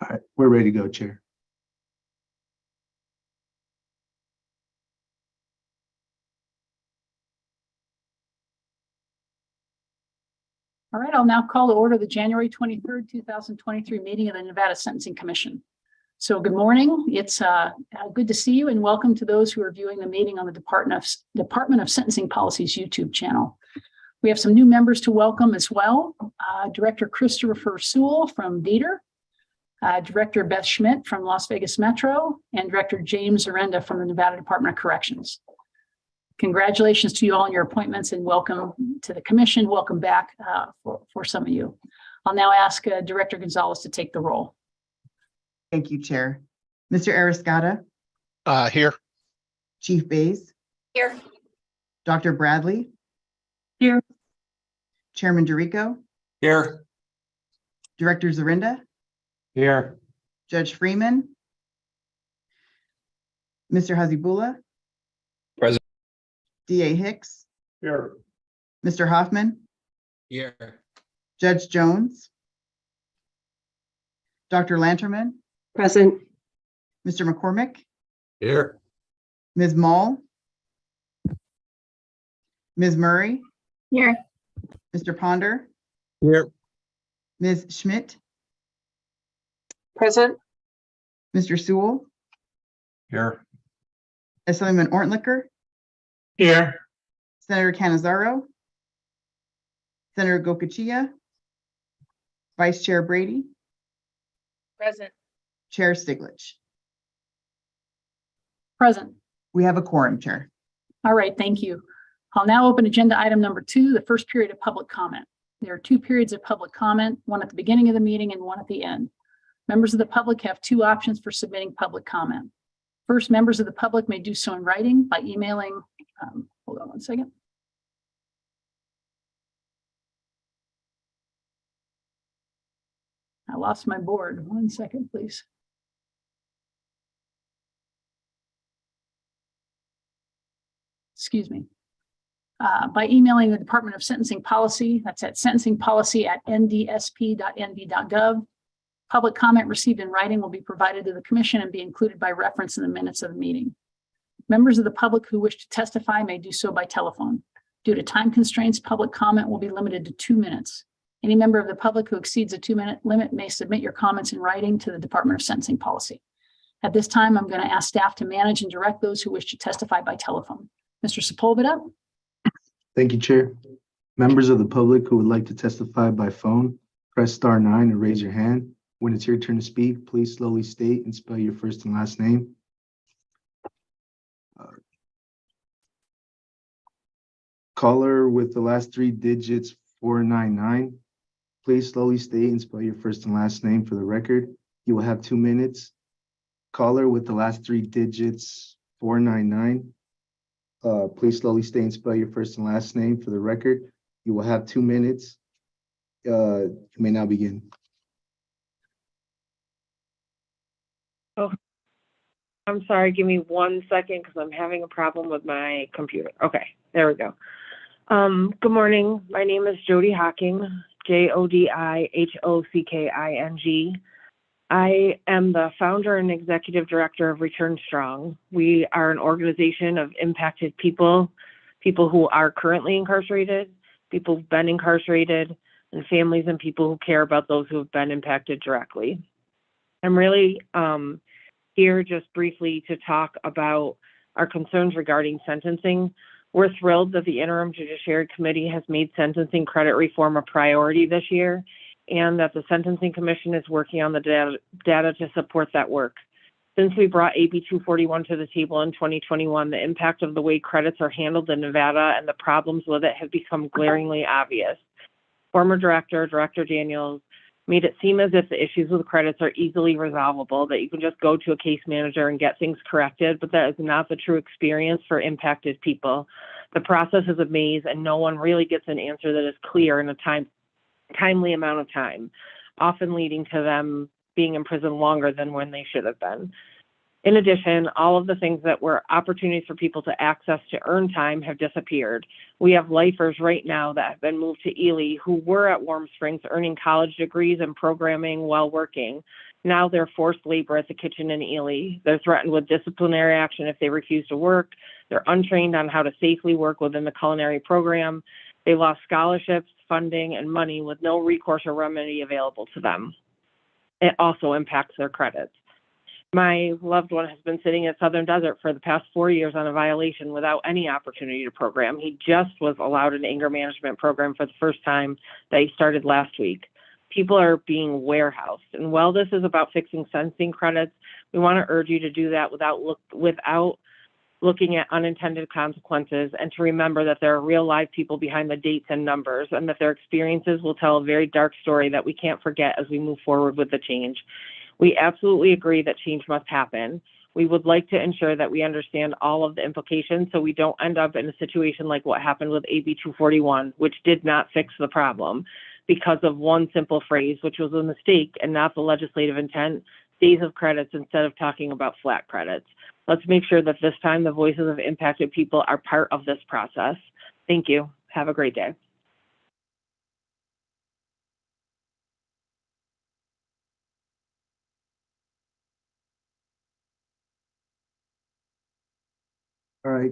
All right, we're ready to go, Chair. All right, I'll now call to order the January 23rd, 2023 meeting of the Nevada Sentencing Commission. So good morning. It's good to see you and welcome to those who are viewing the meeting on the Department of Sentencing Policy's YouTube channel. We have some new members to welcome as well. Director Christopher Sewell from Dieter, Director Beth Schmidt from Las Vegas Metro, and Director James Arenda from the Nevada Department of Corrections. Congratulations to you all on your appointments and welcome to the commission. Welcome back for some of you. I'll now ask Director Gonzalez to take the roll. Thank you, Chair. Mr. Arascata? Here. Chief Bays? Here. Dr. Bradley? Here. Chairman DeRico? Here. Director Zarinda? Here. Judge Freeman? Mr. Hazibullah? Present. DA Hicks? Here. Mr. Hoffman? Here. Judge Jones? Dr. Lanterman? Present. Mr. McCormick? Here. Ms. Mall? Ms. Murray? Here. Mr. Ponder? Here. Ms. Schmidt? Present. Mr. Sewell? Here. Assemblyman Ortlicker? Here. Senator Canizaro? Senator Gokachia? Vice Chair Brady? Present. Chair Stiglich? Present. We have a quorum, Chair. All right, thank you. I'll now open agenda item number 2, the first period of public comment. There are 2 periods of public comment, one at the beginning of the meeting and one at the end. Members of the public have 2 options for submitting public comment. First, members of the public may do so in writing by emailing, hold on one second. I lost my board. 1 second, please. Excuse me. By emailing the Department of Sentencing Policy, that's at sentencingpolicy@ndsp.nv.gov. Public comment received in writing will be provided to the commission and be included by reference in the minutes of the meeting. Members of the public who wish to testify may do so by telephone. Due to time constraints, public comment will be limited to 2 minutes. Any member of the public who exceeds a 2-minute limit may submit your comments in writing to the Department of Sentencing Policy. At this time, I'm going to ask staff to manage and direct those who wish to testify by telephone. Mr. Sepulveda? Thank you, Chair. Members of the public who would like to testify by phone, press star 9 and raise your hand. When it's your turn to speak, please slowly state and spell your first and last name. Caller with the last 3 digits 499. Please slowly state and spell your first and last name for the record. You will have 2 minutes. Caller with the last 3 digits 499. Please slowly state and spell your first and last name for the record. You will have 2 minutes. You may now begin. Oh, I'm sorry. Give me 1 second because I'm having a problem with my computer. Okay, there we go. Good morning. My name is Jody Hocking, Jodihockking. I am the founder and executive director of Return Strong. We are an organization of impacted people, people who are currently incarcerated, people who've been incarcerated, and families and people who care about those who have been impacted directly. I'm really here just briefly to talk about our concerns regarding sentencing. We're thrilled that the Interim Judiciary Committee has made sentencing credit reform a priority this year, and that the Sentencing Commission is working on the data to support that work. Since we brought AB 241 to the table in 2021, the impact of the way credits are handled in Nevada and the problems with it have become glaringly obvious. Former Director Daniels made it seem as if the issues with credits are easily resolvable, that you can just go to a case manager and get things corrected, but that is not the true experience for impacted people. The process is a maze and no one really gets an answer that is clear in a timely amount of time, often leading to them being in prison longer than when they should have been. In addition, all of the things that were opportunities for people to access to earn time have disappeared. We have lifers right now that have been moved to Ely who were at Warm Springs earning college degrees and programming while working. Now they're forced labor at the kitchen in Ely. They're threatened with disciplinary action if they refuse to work. They're untrained on how to safely work within the culinary program. They lost scholarships, funding, and money with no recourse or remedy available to them. It also impacts their credits. My loved one has been sitting at Southern Desert for the past 4 years on a violation without any opportunity to program. He just was allowed an anger management program for the first time that he started last week. People are being warehoused. And while this is about fixing sentencing credits, we want to urge you to do that without looking at unintended consequences, and to remember that there are real live people behind the dates and numbers, and that their experiences will tell a very dark story that we can't forget as we move forward with the change. We absolutely agree that change must happen. We would like to ensure that we understand all of the implications so we don't end up in a situation like what happened with AB 241, which did not fix the problem because of one simple phrase, which was a mistake and not the legislative intent, days of credits instead of talking about flat credits. Let's make sure that this time the voices of impacted people are part of this process. Thank you. Have a great day. All right.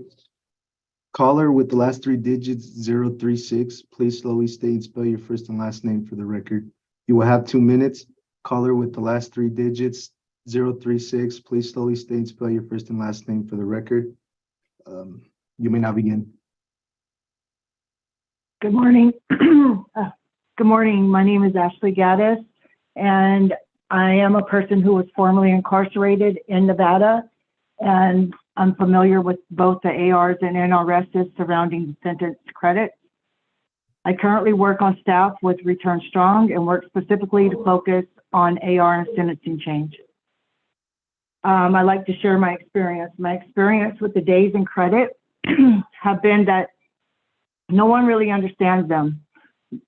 Caller with the last three digits 036, please slowly state and spell your first and last name for the record. You will have 2 minutes. Caller with the last three digits 036, please slowly state and spell your first and last name for the record. You may now begin. Good morning. Good morning. My name is Ashley Gaddis, and I am a person who was formerly incarcerated in Nevada, and I'm familiar with both the ARs and NRSs surrounding sentence credits. I currently work on staff with Return Strong and work specifically to focus on AR and sentencing change. I'd like to share my experience. My experience with the days and credit have been that no one really understands them.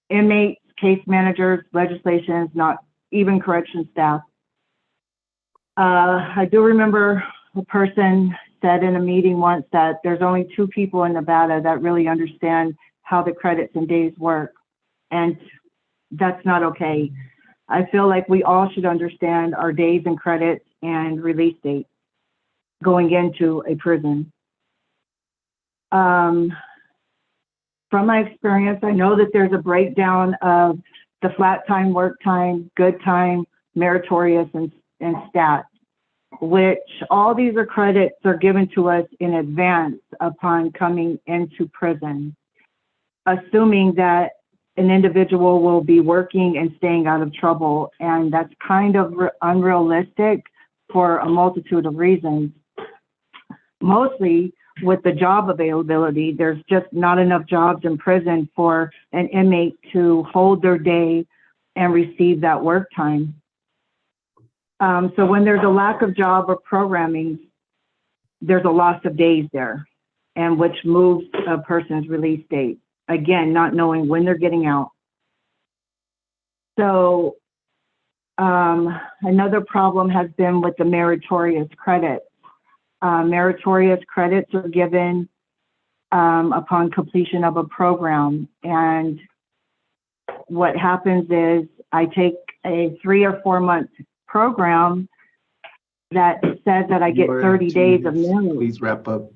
Inmates, case managers, legislations, not even correction staff. I do remember a person said in a meeting once that there's only 2 people in Nevada that really understand how the credits and days work. And that's not okay. I feel like we all should understand our days and credits and release date going into a prison. From my experience, I know that there's a breakdown of the flat time, work time, good time, meritorious, and stat, which all these are credits are given to us in advance upon coming into prison, assuming that an individual will be working and staying out of trouble. And that's kind of unrealistic for a multitude of reasons. Mostly with the job availability, there's just not enough jobs in prison for an inmate to hold their day and receive that work time. So when there's a lack of job or programming, there's a loss of days there, and which moves a person's release date. Again, not knowing when they're getting out. So another problem has been with the meritorious credits. Meritorious credits are given upon completion of a program. And what happens is I take a 3 or 4 month program that says that I get 30 days of minimum. Please wrap up.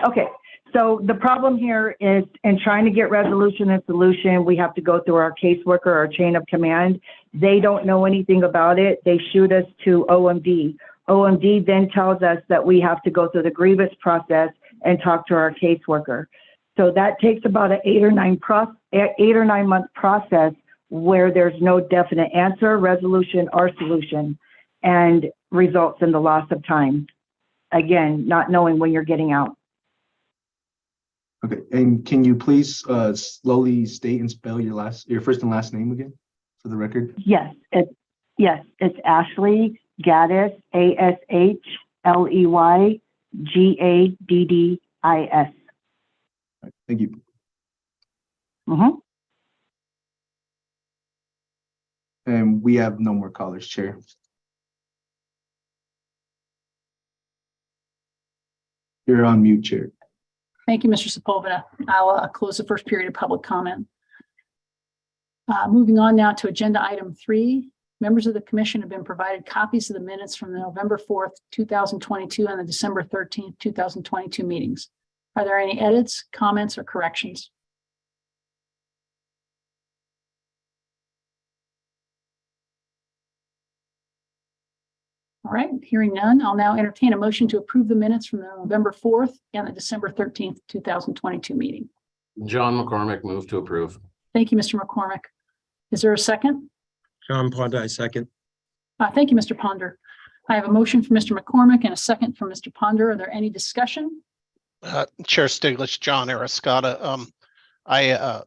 Okay. So the problem here is in trying to get resolution and solution, we have to go through our caseworker, our chain of command. They don't know anything about it. They shoot us to OMD. OMD then tells us that we have to go through the grievance process and talk to our caseworker. So that takes about an 8 or 9 month process where there's no definite answer, resolution, or solution, and results in the loss of time. Again, not knowing when you're getting out. Okay, and can you please slowly state and spell your first and last name again for the record? Yes, it's Ashley Gaddis, ASHLEY GADDIS. Right, thank you. And we have no more callers, Chair. You're on mute, Chair. Thank you, Mr. Sepulveda. I'll close the first period of public comment. Moving on now to agenda item 3, Members of the commission have been provided copies of the minutes from the November 4th, 2022 and the December 13th, 2022 meetings. Are there any edits, comments, or corrections? All right, hearing none, I'll now entertain a motion to approve the minutes from the November 4th and the December 13th, 2022 meeting. John McCormick, move to approve. Thank you, Mr. McCormick. Is there a second? John Ponda, second. Thank you, Mr. Ponder. I have a motion from Mr. McCormick and a second from Mr. Ponder. Are there any discussion? Chair Stiglitz, John Arascata. I'm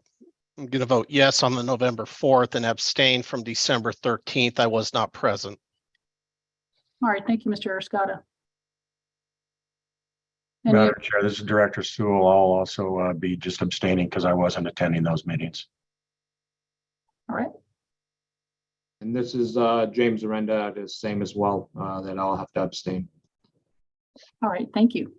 going to vote yes on the November 4th and abstain from December 13th. I was not present. All right, thank you, Mr. Arascata. Any- Madam Chair, this is Director Sewell. I'll also be just abstaining because I wasn't attending those meetings. All right, And this is James Arenda, the same as well, that I'll have to abstain. all right, thank you.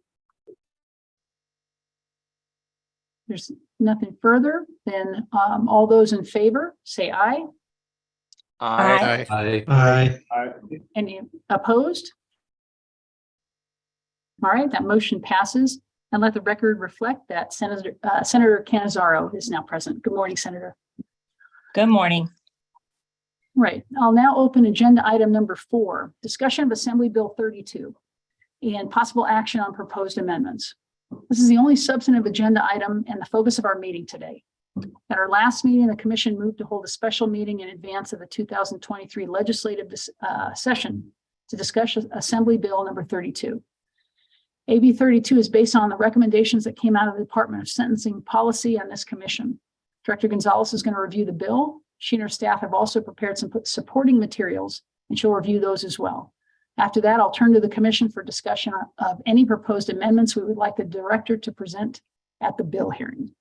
There's nothing further, then all those in favor, say aye. Aye. Aye. Any opposed? All right, that motion passes, and let the record reflect that Senator Cannizzaro is now present. Good morning, Senator. Good morning. Right, I'll now open agenda item number 4, discussion of Assembly Bill 32 and possible action on proposed amendments. This is the only substantive agenda item and the focus of our meeting today. At our last meeting, the commission moved to hold a special meeting in advance of the 2023 legislative session to discuss Assembly Bill number 32. AB 32 is based on the recommendations that came out of the Department of Sentencing Policy on this commission. Director Gonzalez is going to review the bill. She and her staff have also prepared some supporting materials, and she'll review those as well. After that, I'll turn to the commission for discussion of any proposed amendments we would like the director to present at the bill hearing.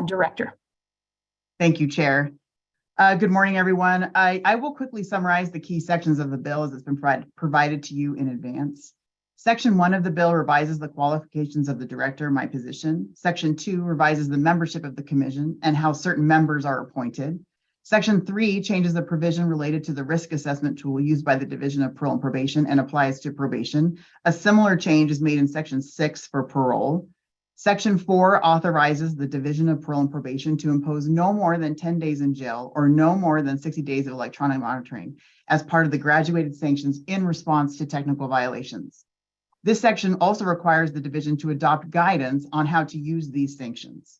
Director. Thank you, Chair. Good morning, everyone. I will quickly summarize the key sections of the bill as it's been provided to you in advance. Section 1 of the bill revises the qualifications of the director, my position. Section 2 revises the membership of the commission and how certain members are appointed. Section 3 changes the provision related to the risk assessment tool used by the Division of Parole and Probation and applies to probation. A similar change is made in Section 6 for parole. Section 4 authorizes the Division of Parole and Probation to impose no more than 10 days in jail or no more than 60 days of electronic monitoring as part of the graduated sanctions in response to technical violations. This section also requires the division to adopt guidance on how to use these sanctions.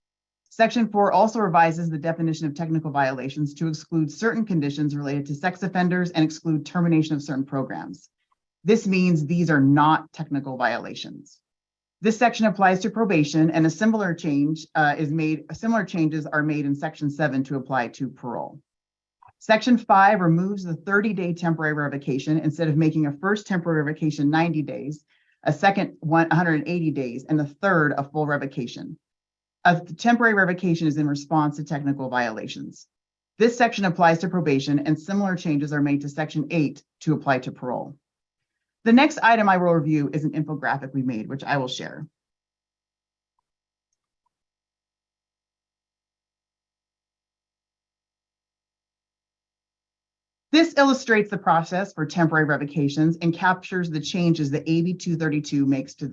Section 4 also revises the definition of technical violations to exclude certain conditions related to sex offenders and exclude termination of certain programs. This means these are not technical violations. This section applies to probation, and a similar change similar changes are made in Section 7 to apply to parole. Section 5 removes the 30-day temporary revocation instead of making a first temporary revocation 90 days, a second 180 days, and the third a full revocation. A temporary revocation is in response to technical violations. This section applies to probation, and similar changes are made to Section 8 to apply to parole. The next item I will review is an infographic we made, which I will share. This illustrates the process for temporary revocations and captures the changes that AB 32 makes to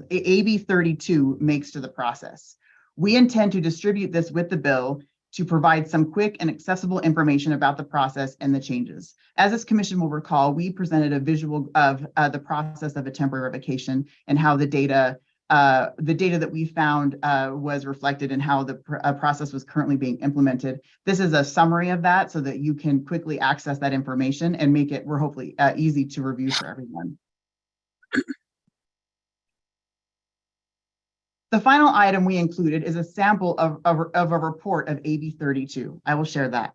the process. We intend to distribute this with the bill to provide some quick and accessible information about the process and the changes. As this commission will recall, we presented a visual of the process of a temporary revocation and how the data that we found was reflected in how the process was currently being implemented. This is a summary of that so that you can quickly access that information and make it, we're hopefully easy to review for everyone. The final item we included is a sample of a report of AB 32. I will share that.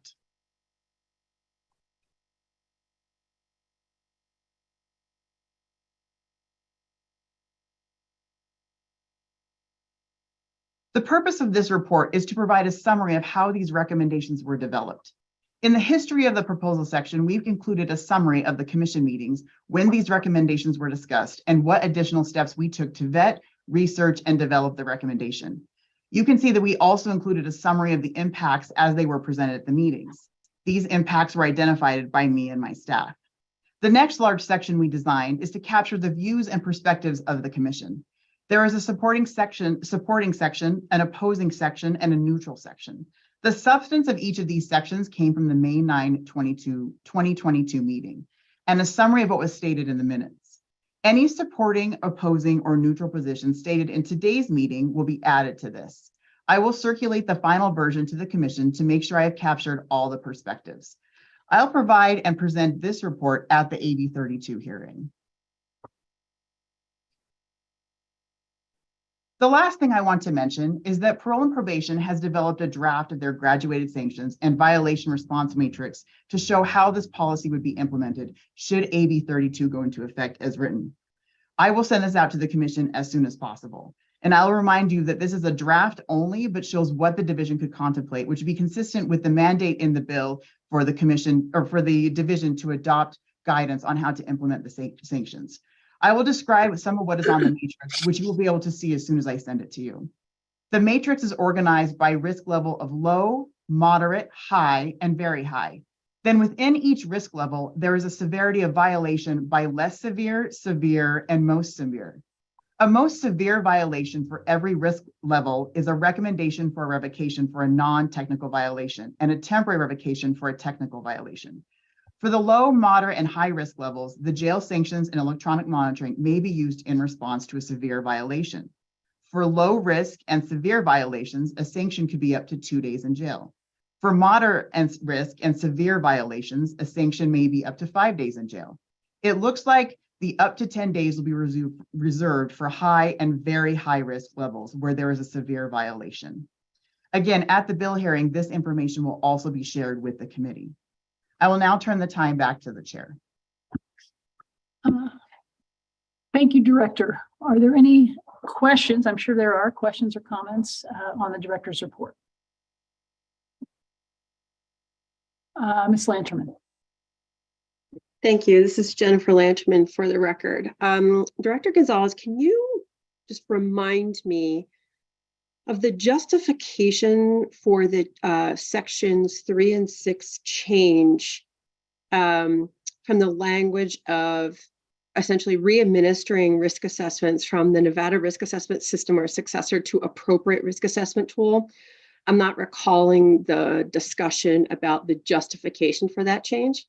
The purpose of this report is to provide a summary of how these recommendations were developed. In the history of the proposal section, we've included a summary of the commission meetings when these recommendations were discussed and what additional steps we took to vet, research, and develop the recommendation. You can see that we also included a summary of the impacts as they were presented at the meetings. These impacts were identified by me and my staff. The next large section we designed is to capture the views and perspectives of the commission. There is a supporting section, an opposing section, and a neutral section. The substance of each of these sections came from the May 9, 2022 meeting, and a summary of what was stated in the minutes. Any supporting, opposing, or neutral position stated in today's meeting will be added to this. I will circulate the final version to the commission to make sure I have captured all the perspectives. I'll provide and present this report at the AB 32 hearing. The last thing I want to mention is that Parole and Probation has developed a draft of their graduated sanctions and violation response matrix to show how this policy would be implemented should AB 32 go into effect as written. I will send this out to the commission as soon as possible. And I'll remind you that this is a draft only, but shows what the division could contemplate, which would be consistent with the mandate in the bill for the commission or for the division to adopt guidance on how to implement the sanctions. I will describe some of what is on the matrix, which you will be able to see as soon as I send it to you. The matrix is organized by risk level of low, moderate, high, and very high. Then within each risk level, there is a severity of violation by less severe, severe, and most severe. A most severe violation for every risk level is a recommendation for a revocation for a non-technical violation and a temporary revocation for a technical violation. For the low, moderate, and high risk levels, the jail sanctions and electronic monitoring may be used in response to a severe violation. For low risk and severe violations, a sanction could be up to 2 days in jail. For moderate risk and severe violations, a sanction may be up to 5 days in jail. It looks like the up to 10 days will be reserved for high and very high risk levels where there is a severe violation. Again, at the bill hearing, this information will also be shared with the committee. I will now turn the time back to the chair. Thank you, Director. Are there any questions? I'm sure there are questions or comments on the director's report. Ms. Lanterman. Thank you. This is Jennifer Lanterman for the record. Director Gonzalez, can you just remind me of the justification for the sections 3 and 6 change from the language of essentially re-administering risk assessments from the Nevada risk assessment system or successor to appropriate risk assessment tool? I'm not recalling the discussion about the justification for that change.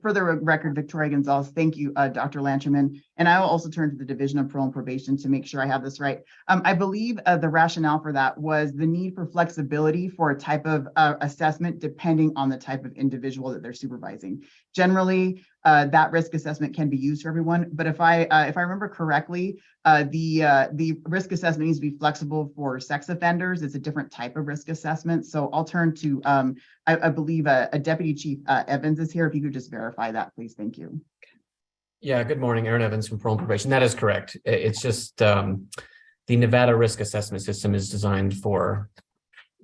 For the record, Victoria Gonzalez, thank you, Dr. Lanterman. And I will also turn to the Division of Parole and Probation to make sure I have this right. I believe the rationale for that was the need for flexibility for a type of assessment depending on the type of individual that they're supervising. Generally, that risk assessment can be used for everyone, but if I remember correctly, the risk assessment needs to be flexible for sex offenders. It's a different type of risk assessment. So I'll turn to, I believe a Deputy Chief Evans is here. If you could just verify that, please. Thank you. Yeah, good morning, Aaron Evans from Parole and Probation. That is correct. It's just the Nevada risk assessment system is designed for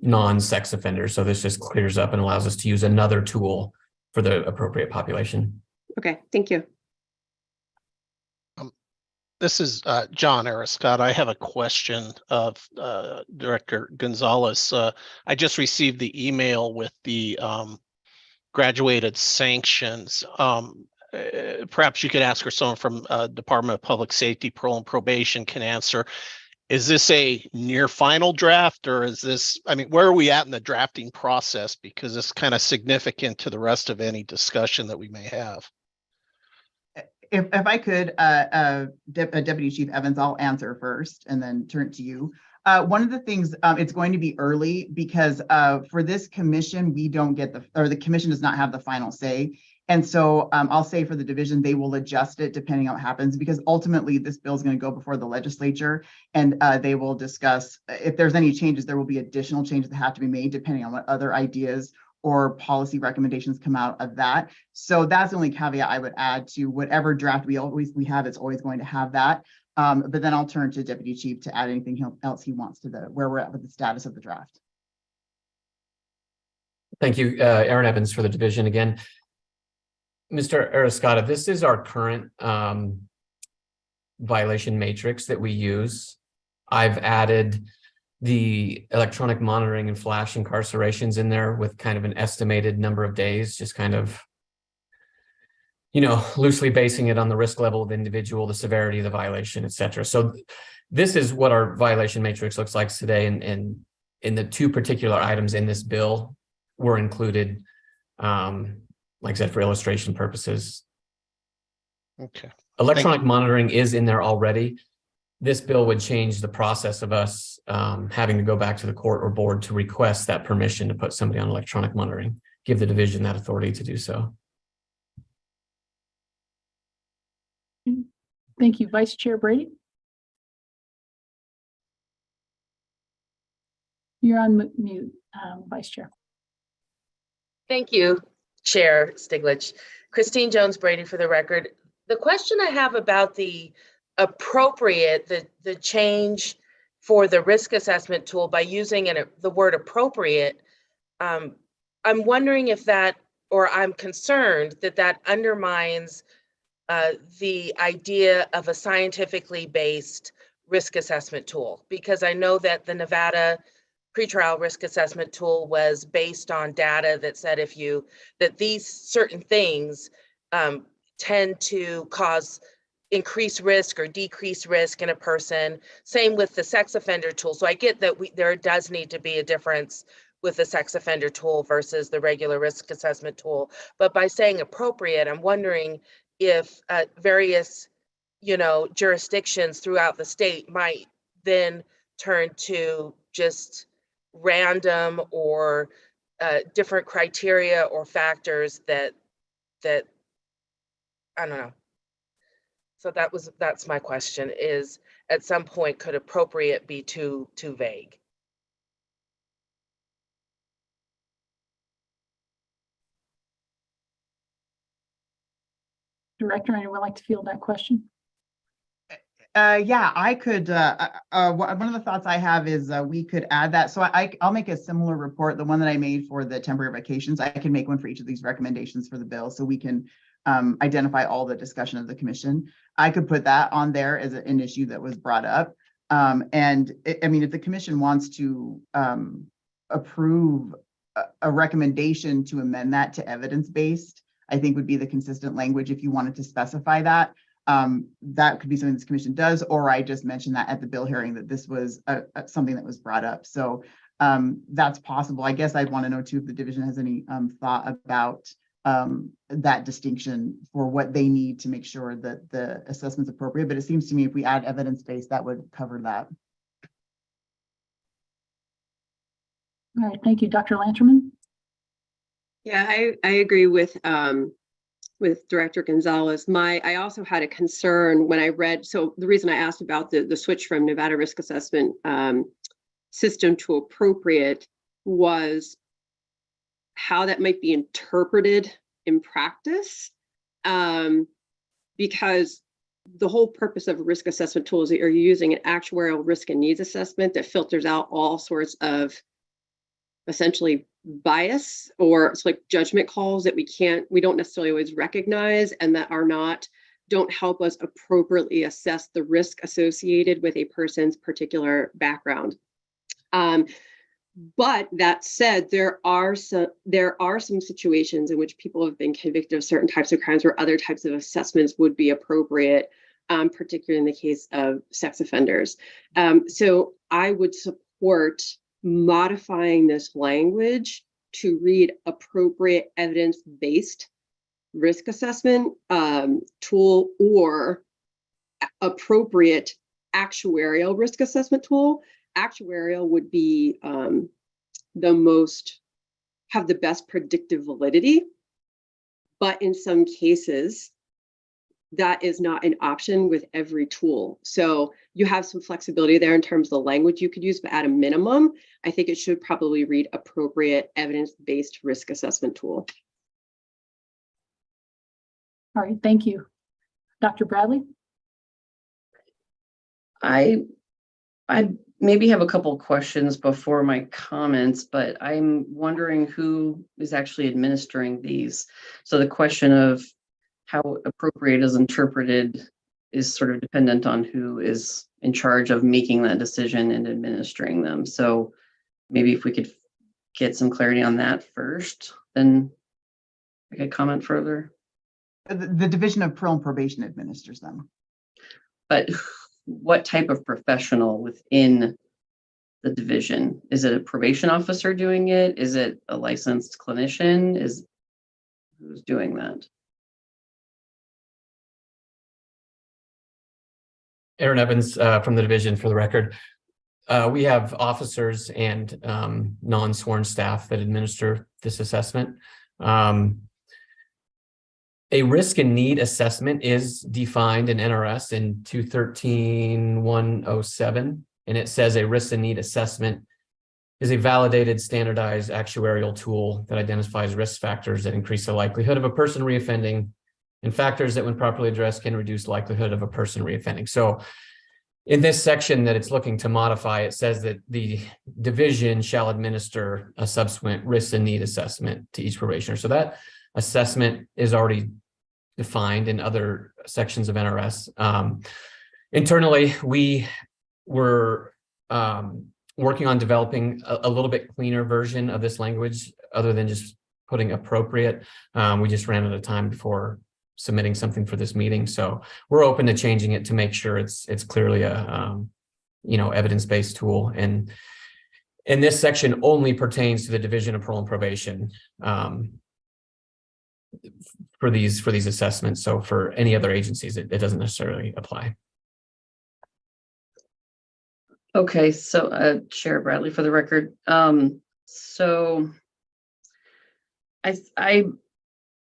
non-sex offenders. So this just clears up and allows us to use another tool for the appropriate population. Okay, thank you. This is John Ariscott. I have a question of Director Gonzalez. I just received the email with the graduated sanctions. Perhaps you could ask, or someone from Department of Public Safety, Parole and Probation can answer. Is this a near final draft, or is this, I mean, where are we at in the drafting process? Because it's kind of significant to the rest of any discussion that we may have. If I could, Deputy Chief Evans, I'll answer first and then turn it to you. One of the things, it's going to be early because for this commission, we don't get the commission does not have the final say. And so I'll say for the division, they will adjust it depending on what happens, because ultimately this bill is going to go before the legislature and they will discuss if there's any changes, there will be additional changes that have to be made depending on what other ideas or policy recommendations come out of that. So that's the only caveat I would add to whatever draft we have. It's always going to have that. But then I'll turn to Deputy Chief to add anything else he wants to where we're at with the status of the draft. Thank you, Aaron Evans for the division again. Mr. Ariscott, this is our current violation matrix that we use. I've added the electronic monitoring and flash incarcerations in there with kind of an estimated number of days, just kind of, loosely basing it on the risk level of the individual, the severity of the violation, et cetera. So this is what our violation matrix looks like today. And in the two particular items in this bill were included, like I said, for illustration purposes. Okay. Electronic monitoring is in there already. This bill would change the process of us having to go back to the court or board to request that permission to put somebody on electronic monitoring, give the division that authority to do so. Thank you, Vice Chair Brady. You're on mute, Vice Chair. Thank you, Chair Stiglich. Christine Jones Brady for the record. The question I have about the change for the risk assessment tool by using the word appropriate, I'm wondering if that, or I'm concerned that undermines the idea of a scientifically based risk assessment tool, because I know that the Nevada pretrial risk assessment tool was based on data that said that these certain things tend to cause increased risk or decreased risk in a person. Same with the sex offender tool. So I get that there does need to be a difference with the sex offender tool versus the regular risk assessment tool. But by saying appropriate, I'm wondering if various, jurisdictions throughout the state might then turn to just random or different criteria or factors that I don't know. So that's my question, is at some point could appropriate be too vague? Director, anyone like to field that question? Yeah, I could, one of the thoughts I have is we could add that. So I'll make a similar report, the one that I made for the temporary vacations. I can make one for each of these recommendations for the bill, so we can identify all the discussion of the commission. I could put that on there as an issue that was brought up. And if the commission wants to approve a recommendation to amend that to evidence-based, I think would be the consistent language if you wanted to specify that. That could be something this commission does, or I just mentioned that at the bill hearing that this was something that was brought up. So that's possible. I guess I'd want to know too if the division has any thought about that distinction for what they need to make sure that the assessment's appropriate. But it seems to me if we add evidence-based, that would cover that. All right, thank you. Dr. Lanterman? Yeah, I agree with Director Gonzalez. I also had a concern when I read, so the reason I asked about the switch from Nevada risk assessment system to appropriate was how that might be interpreted in practice, because the whole purpose of a risk assessment tool is that you're using an actuarial risk and needs assessment that filters out all sorts of essentially bias or it's like judgment calls that we don't necessarily always recognize and that don't help us appropriately assess the risk associated with a person's particular background. But that said, there are some situations in which people have been convicted of certain types of crimes where other types of assessments would be appropriate, particularly in the case of sex offenders. So I would support modifying this language to read appropriate evidence-based risk assessment tool or appropriate actuarial risk assessment tool. Actuarial would be have the best predictive validity, but in some cases that is not an option with every tool. So you have some flexibility there in terms of the language you could use, but at a minimum, I think it should probably read appropriate evidence-based risk assessment tool. All right, thank you. Dr. Bradley? I maybe have a couple of questions before my comments, but I'm wondering who is actually administering these. So the question of how appropriate is interpreted is sort of dependent on who is in charge of making that decision and administering them. So maybe if we could get some clarity on that first, then I could comment further. The Division of Parole and Probation administers them. But what type of professional within the division? Is it a probation officer doing it? Is it a licensed clinician? Who's doing that? Aaron Evans from the division, for the record. We have officers and non-sworn staff that administer this assessment. A risk and need assessment is defined in NRS in 213-107, and it says a risk and need assessment is a validated, standardized actuarial tool that identifies risk factors that increase the likelihood of a person reoffending and factors that, when properly addressed, can reduce likelihood of a person reoffending. So in this section that it's looking to modify, it says that the division shall administer a subsequent risk and need assessment to each probationer. So that assessment is already defined in other sections of NRS. Internally, we were working on developing a little bit cleaner version of this language, other than just putting appropriate. We just ran out of time before submitting something for this meeting, so we're open to changing it to make sure it's clearly a evidence-based tool. And this section only pertains to the Division of Parole and Probation for these assessments. So for any other agencies, it doesn't necessarily apply. Okay, so Chair Bradley, for the record. So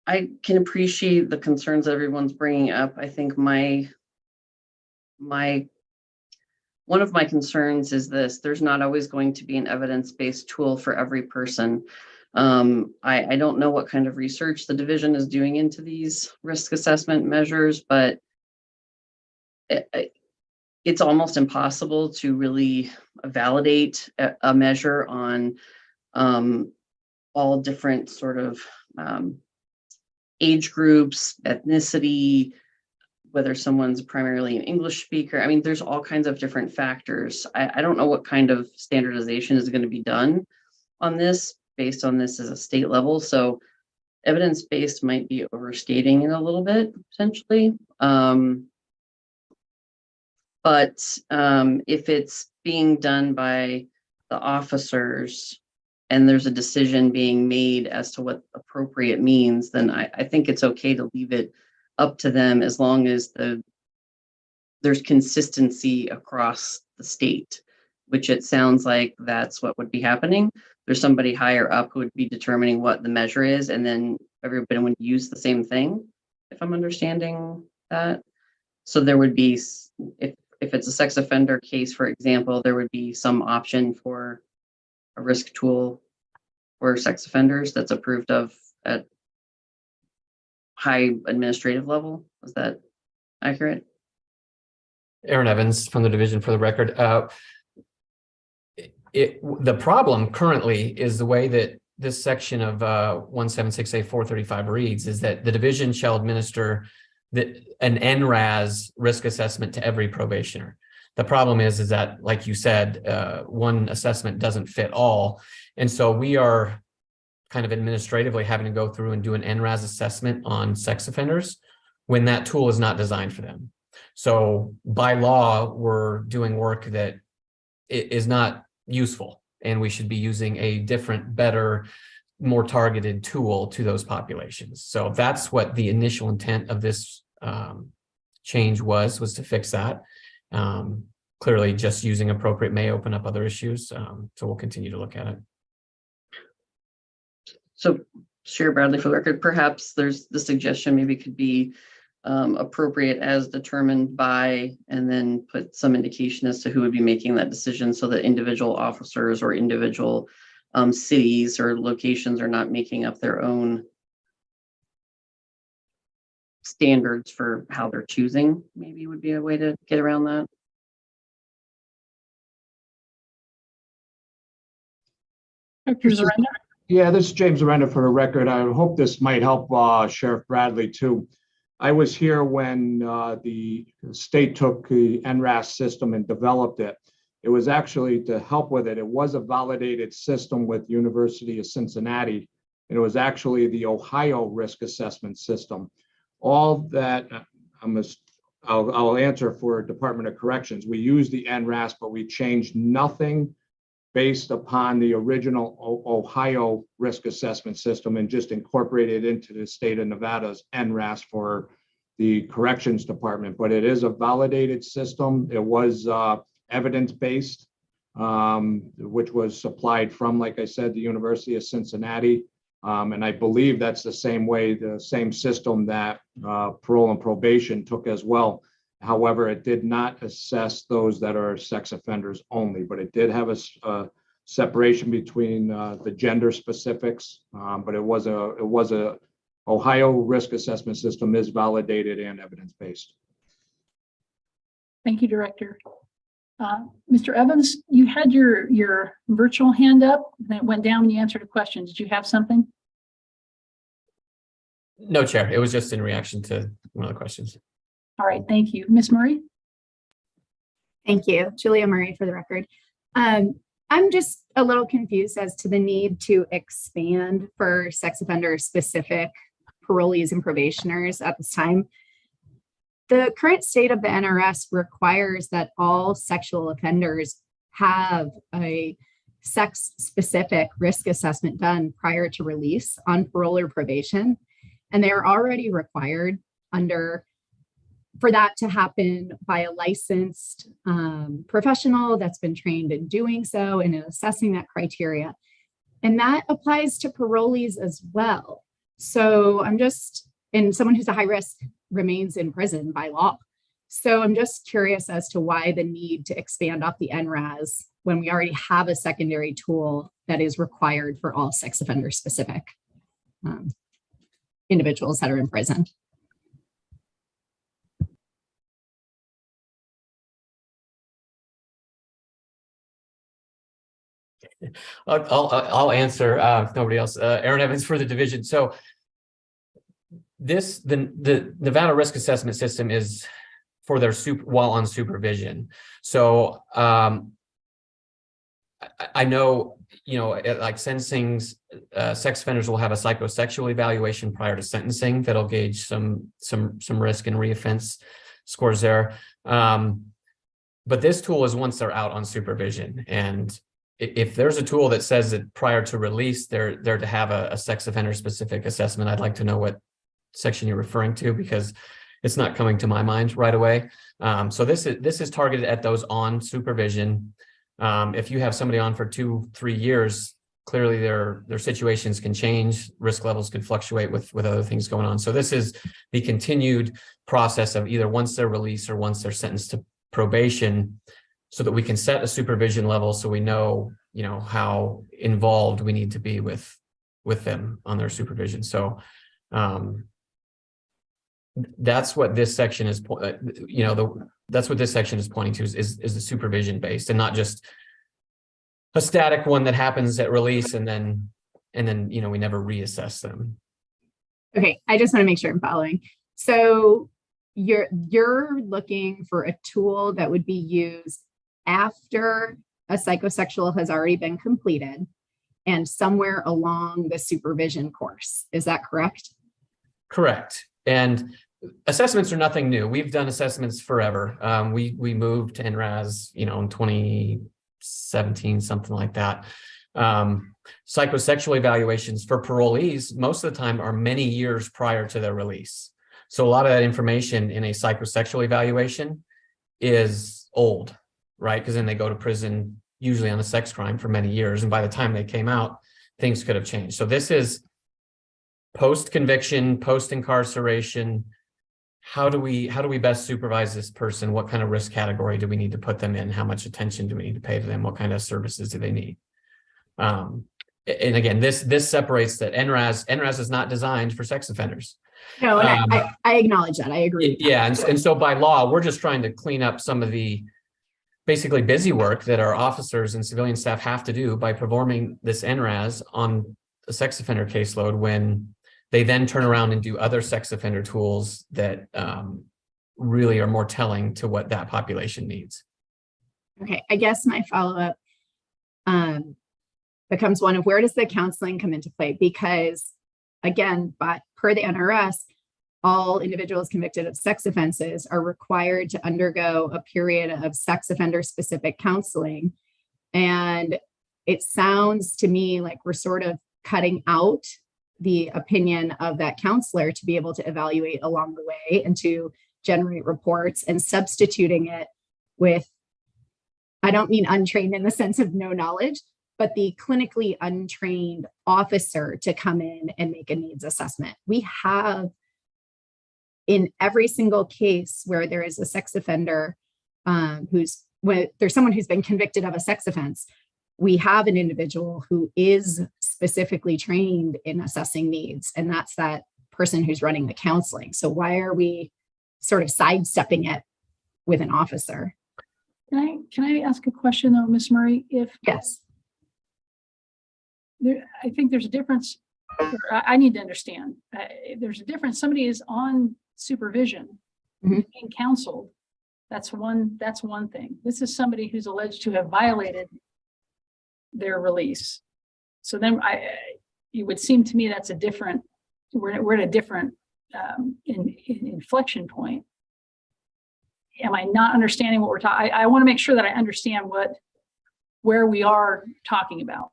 I can appreciate the concerns that everyone's bringing up. I think one of my concerns is this: there's not always going to be an evidence-based tool for every person. I don't know what kind of research the division is doing into these risk assessment measures, but it's almost impossible to really validate a measure on all different sort of age groups, ethnicity, whether someone's primarily an English speaker. I mean, there's all kinds of different factors. I don't know what kind of standardization is going to be done on this, based on this as a state level. So evidence-based might be overstating it a little bit, potentially. But if it's being done by the officers and there's a decision being made as to what appropriate means, then I think it's okay to leave it up to them, as long as there's consistency across the state, which it sounds like that's what would be happening. There's somebody higher up who would be determining what the measure is, and then everybody would use the same thing, if I'm understanding that. So there would be, if it's a sex offender case, for example, there would be some option for a risk tool for sex offenders that's approved of at high administrative level. Is that accurate? Aaron Evans from the division, for the record. The problem currently is the way that this section of 176A435 reads, is that the division shall administer an NRAS risk assessment to every probationer. The problem is that, like you said, one assessment doesn't fit all. And so we are kind of administratively having to go through and do an NRAS assessment on sex offenders when that tool is not designed for them. So by law, we're doing work that is not useful, and we should be using a different, better, more targeted tool to those populations. So that's what the initial intent of this change was to fix that. Clearly, just using appropriate may open up other issues. So we'll continue to look at it. So, Chair Bradley, for the record, perhaps there's the suggestion maybe could be appropriate as determined by, and then put some indication as to who would be making that decision, so that individual officers or individual cities or locations are not making up their own standards for how they're choosing. Maybe would be a way to get around that. Dr. Zarenda? Yeah, this is James Arenda for the record. I hope this might help Sheriff Bradley too. I was here when the state took the NRAS system and developed it. It was actually to help with it. It was a validated system with University of Cincinnati, and it was actually the Ohio risk assessment system. All that I'll answer for Department of Corrections. We used the NRAS, but we changed nothing based upon the original Ohio risk assessment system and just incorporated into the state of Nevada's NRAS for the corrections department. But it is a validated system. It was evidence-based, which was supplied from, like I said, the University of Cincinnati. And I believe that's the same system that parole and probation took as well. However, it did not assess those that are sex offenders only, but it did have a separation between the gender specifics. But it was a Ohio risk assessment system is validated and evidence-based. Thank you, Director. Mr. Evans, you had your virtual hand up and it went down when you answered a question. Did you have something? No, Chair. It was just in reaction to one of the questions. All right, thank you. Ms. Murray? Thank you. Julia Murray for the record. I'm just a little confused as to the need to expand for sex offender specific parolees and probationers at this time. The current state of the NRS requires that all sexual offenders have a sex-specific risk assessment done prior to release on parole or probation. And they are already required for that to happen by a licensed professional that's been trained in doing so and in assessing that criteria. And that applies to parolees as well. So and someone who's a high risk remains in prison by law. So I'm just curious as to why the need to expand off the NRAS when we already have a secondary tool that is required for all sex offender specific individuals that are in prison. I'll answer if nobody else. Aaron Evans for the division. So the Nevada risk assessment system is for their while on supervision. So I know, like sentencing, sex offenders will have a psychosexual evaluation prior to sentencing that'll gauge some risk and reoffense scores there. But this tool is once they're out on supervision. And if there's a tool that says that prior to release, they're to have a sex offender specific assessment, I'd like to know what section you're referring to, because it's not coming to my mind right away. So this is targeted at those on supervision. If you have somebody on for 2-3 years, clearly their situations can change, risk levels can fluctuate with other things going on. So this is the continued process of either once they're released or once they're sentenced to probation, so that we can set a supervision level so we know, how involved we need to be with them on their supervision. So that's what this section is, that's what this section is pointing to is the supervision based, and not just a static one that happens at release and then we never reassess them. Okay, I just want to make sure I'm following. So you're looking for a tool that would be used after a psychosexual has already been completed and somewhere along the supervision course. Is that correct? Correct. And assessments are nothing new. We've done assessments forever. We moved to NRAS, in 2017, something like that. Psychosexual evaluations for parolees most of the time are many years prior to their release. So a lot of that information in a psychosexual evaluation is old, right? Because then they go to prison, usually on a sex crime, for many years. And by the time they came out, things could have changed. So this is post-conviction, post-incarceration. How do we best supervise this person? What kind of risk category do we need to put them in? How much attention do we need to pay to them? What kind of services do they need? And again, this separates that NRAS is not designed for sex offenders. No, and I acknowledge that. I agree. Yeah, and so by law, we're just trying to clean up some of the basically busy work that our officers and civilian staff have to do by performing this NRAS on a sex offender caseload when They then turn around and do other sex offender tools that really are more telling to what that population needs. Okay, I guess my follow-up becomes one of where does the counseling come into play? Because again, but per the NRS, all individuals convicted of sex offenses are required to undergo a period of sex offender specific counseling. And it sounds to me like we're sort of cutting out the opinion of that counselor to be able to evaluate along the way and to generate reports, and substituting it with, I don't mean untrained in the sense of no knowledge, but the clinically untrained officer to come in and make a needs assessment. We have in every single case where there is a sex offender there's someone who's been convicted of a sex offense, we have an individual who is specifically trained in assessing needs, and that's that person who's running the counseling. So why are we sort of sidestepping it with an officer? Can I ask a question though, Ms. Murray? Yes. I think there's a difference. I need to understand. There's a difference. Somebody is on supervision, being counseled. That's one thing. This is somebody who's alleged to have violated their release. So then it would seem to me that's a different, we're at a different inflection point. Am I not understanding what we're talking? I want to make sure that I understand where we are talking about.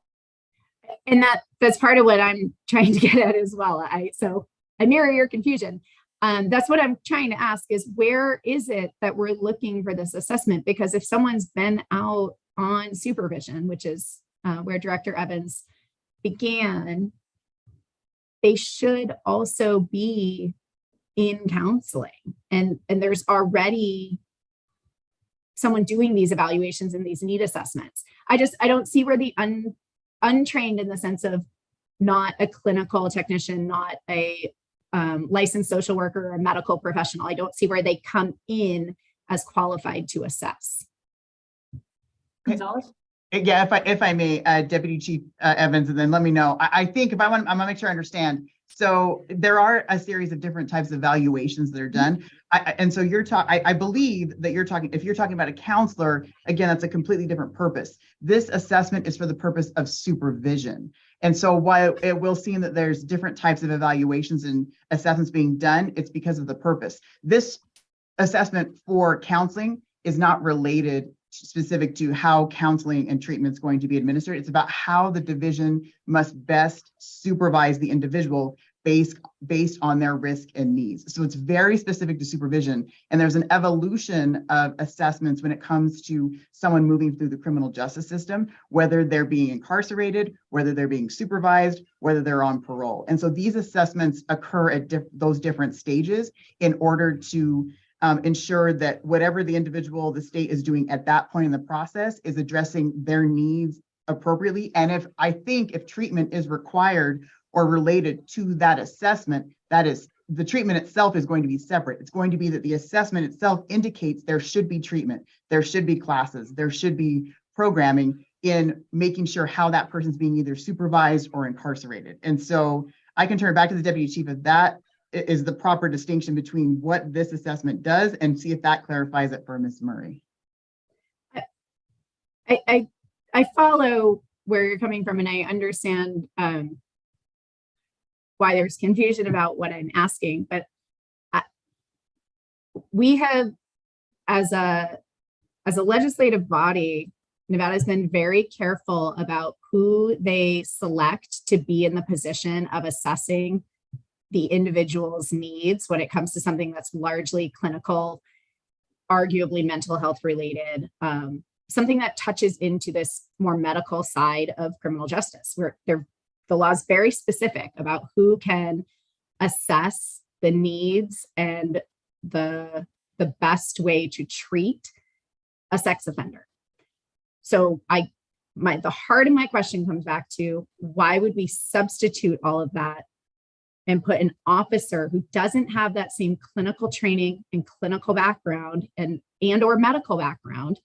And that's part of what I'm trying to get at as well. So I mirror your confusion. That's what I'm trying to ask is, where is it that we're looking for this assessment? Because if someone's been out on supervision, which is where Director Evans began, they should also be in counseling. And there's already someone doing these evaluations and these need assessments. I don't see where the untrained, in the sense of not a clinical technician, not a licensed social worker or a medical professional, I don't see where they come in as qualified to assess. Gonzalez? Yeah, if I may, Deputy Chief Evans, and then let me know. I think I'm gonna make sure I understand. So there are a series of different types of evaluations that are done. And so I believe that if you're talking about a counselor, again, that's a completely different purpose. This assessment is for the purpose of supervision. And so while it will seem that there's different types of evaluations and assessments being done, it's because of the purpose. This assessment for counseling is not related specific to how counseling and treatment is going to be administered. It's about how the division must best supervise the individual based on their risk and needs. So it's very specific to supervision. And there's an evolution of assessments when it comes to someone moving through the criminal justice system, whether they're being incarcerated, whether they're being supervised, whether they're on parole. And so these assessments occur at those different stages in order to ensure that whatever the state is doing at that point in the process is addressing their needs appropriately. And if treatment is required or related to that assessment, that is, the treatment itself is going to be separate. It's going to be that the assessment itself indicates there should be treatment, there should be classes, there should be programming in making sure how that person's being either supervised or incarcerated. And so I can turn it back to the Deputy Chief if that is the proper distinction between what this assessment does, and see if that clarifies it for Ms. Murray. I follow where you're coming from, and I understand why there's confusion about what I'm asking, but we have, as a legislative body, Nevada has been very careful about who they select to be in the position of assessing the individual's needs when it comes to something that's largely clinical, arguably mental health related, something that touches into this more medical side of criminal justice, where the law is very specific about who can assess the needs and the best way to treat a sex offender. So the heart of my question comes back to, why would we substitute all of that and put an officer who doesn't have that same clinical training and clinical background and or medical background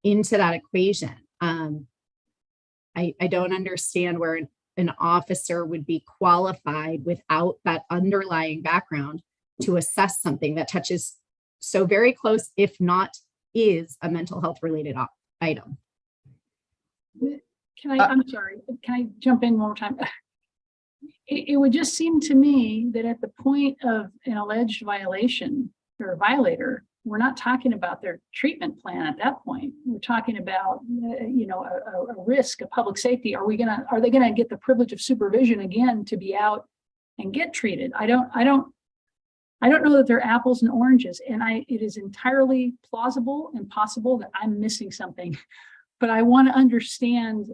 into that equation? I don't understand where an officer would be qualified without that underlying background to assess something that touches so very close, if not is a mental health related item. I'm sorry, can I jump in one more time? It would just seem to me that at the point of an alleged violation or a violator, we're not talking about their treatment plan at that point. We're talking about, a risk of public safety. Are they gonna get the privilege of supervision again to be out and get treated? I don't know that they're apples and oranges, and it is entirely plausible and possible that I'm missing something. But I want to understand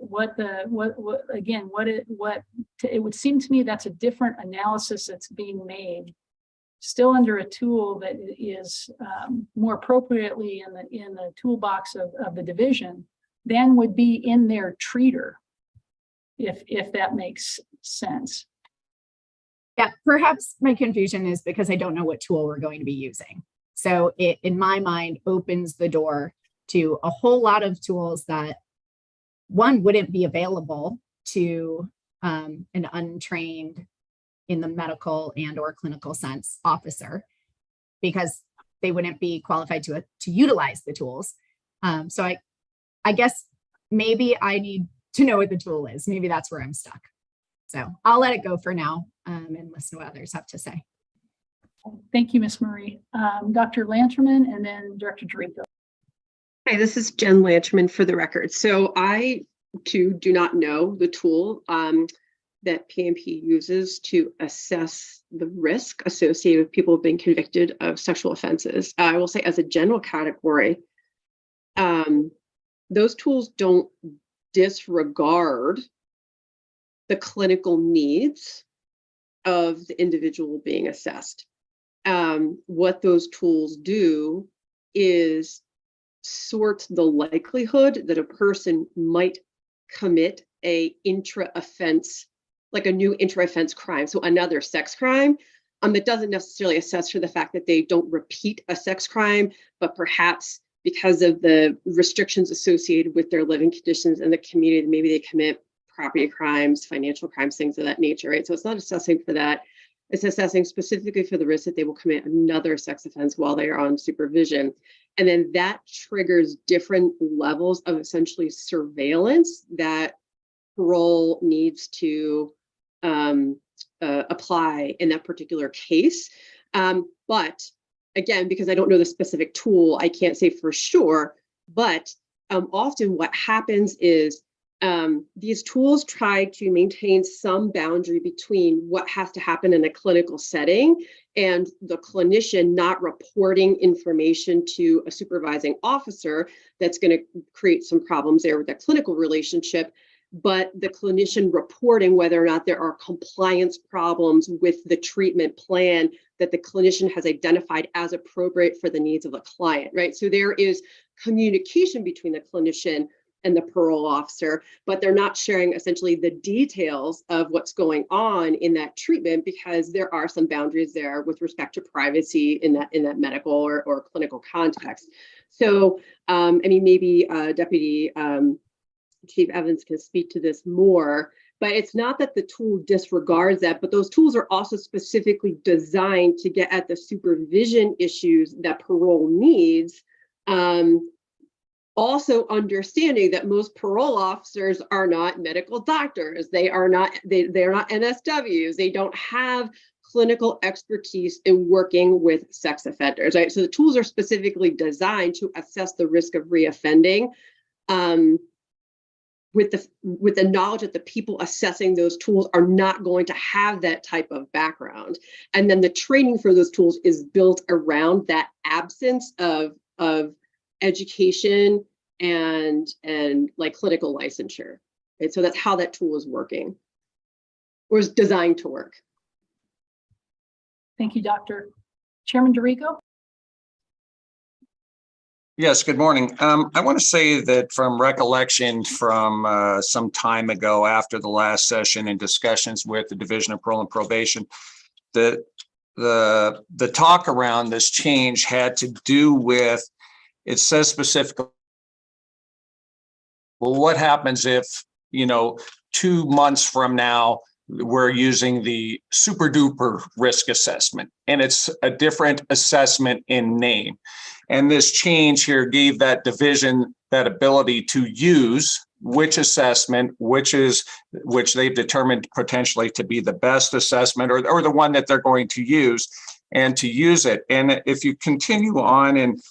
it would seem to me that's a different analysis that's being made, still under a tool that is more appropriately in the toolbox of the division than would be in their treater, if that makes sense. Yeah, perhaps my confusion is because I don't know what tool we're going to be using. So it, in my mind, opens the door to a whole lot of tools that one wouldn't be available to an untrained in the medical and or clinical sense officer, because they wouldn't be qualified to utilize the tools. So I guess maybe I need to know what the tool is. Maybe that's where I'm stuck. So I'll let it go for now and listen to what others have to say. Thank you, Ms. Marie. Dr. Lanterman and then Director Dorico. Hi, this is Jen Lanterman for the record. So I too do not know the tool that PMP uses to assess the risk associated with people being convicted of sexual offenses. I will say, as a general category, those tools don't disregard the clinical needs of the individual being assessed. What those tools do is sort the likelihood that a person might commit a intra-offense, like a new intra-offense crime, so another sex crime. It doesn't necessarily assess for the fact that they don't repeat a sex crime, but perhaps because of the restrictions associated with their living conditions in the community, maybe they commit property crimes, financial crimes, things of that nature, right? So it's not assessing for that. It's assessing specifically for the risk that they will commit another sex offense while they are on supervision. And then that triggers different levels of essentially surveillance that parole needs to apply in that particular case. But again, because I don't know the specific tool, I can't say for sure, but often what happens is these tools try to maintain some boundary between what has to happen in a clinical setting and the clinician not reporting information to a supervising officer that's going to create some problems there with that clinical relationship, but the clinician reporting whether or not there are compliance problems with the treatment plan that the clinician has identified as appropriate for the needs of the client, right? So there is communication between the clinician and the parole officer, but they're not sharing essentially the details of what's going on in that treatment because there are some boundaries there with respect to privacy in that medical or clinical context. So, maybe Deputy Chief Evans can speak to this more, but it's not that the tool disregards that, but those tools are also specifically designed to get at the supervision issues that parole needs. Also understanding that most parole officers are not medical doctors. They are not NSWs. They don't have clinical expertise in working with sex offenders, right? So the tools are specifically designed to assess the risk of reoffending with the knowledge that the people assessing those tools are not going to have that type of background. And then the training for those tools is built around that absence of education and like clinical licensure. And so that's how that tool is working or is designed to work. Thank you, Doctor. Chairman Dorico. Yes, good morning. I want to say that from recollection from some time ago after the last session and discussions with the Division of Parole and Probation, the talk around this change had to do with, it says specifically, well, what happens if, 2 months from now, we're using the super duper risk assessment, and it's a different assessment in name. And this change here gave that division that ability to use which assessment, which they've determined potentially to be the best assessment or the one that they're going to use, and to use it. And if you continue on, and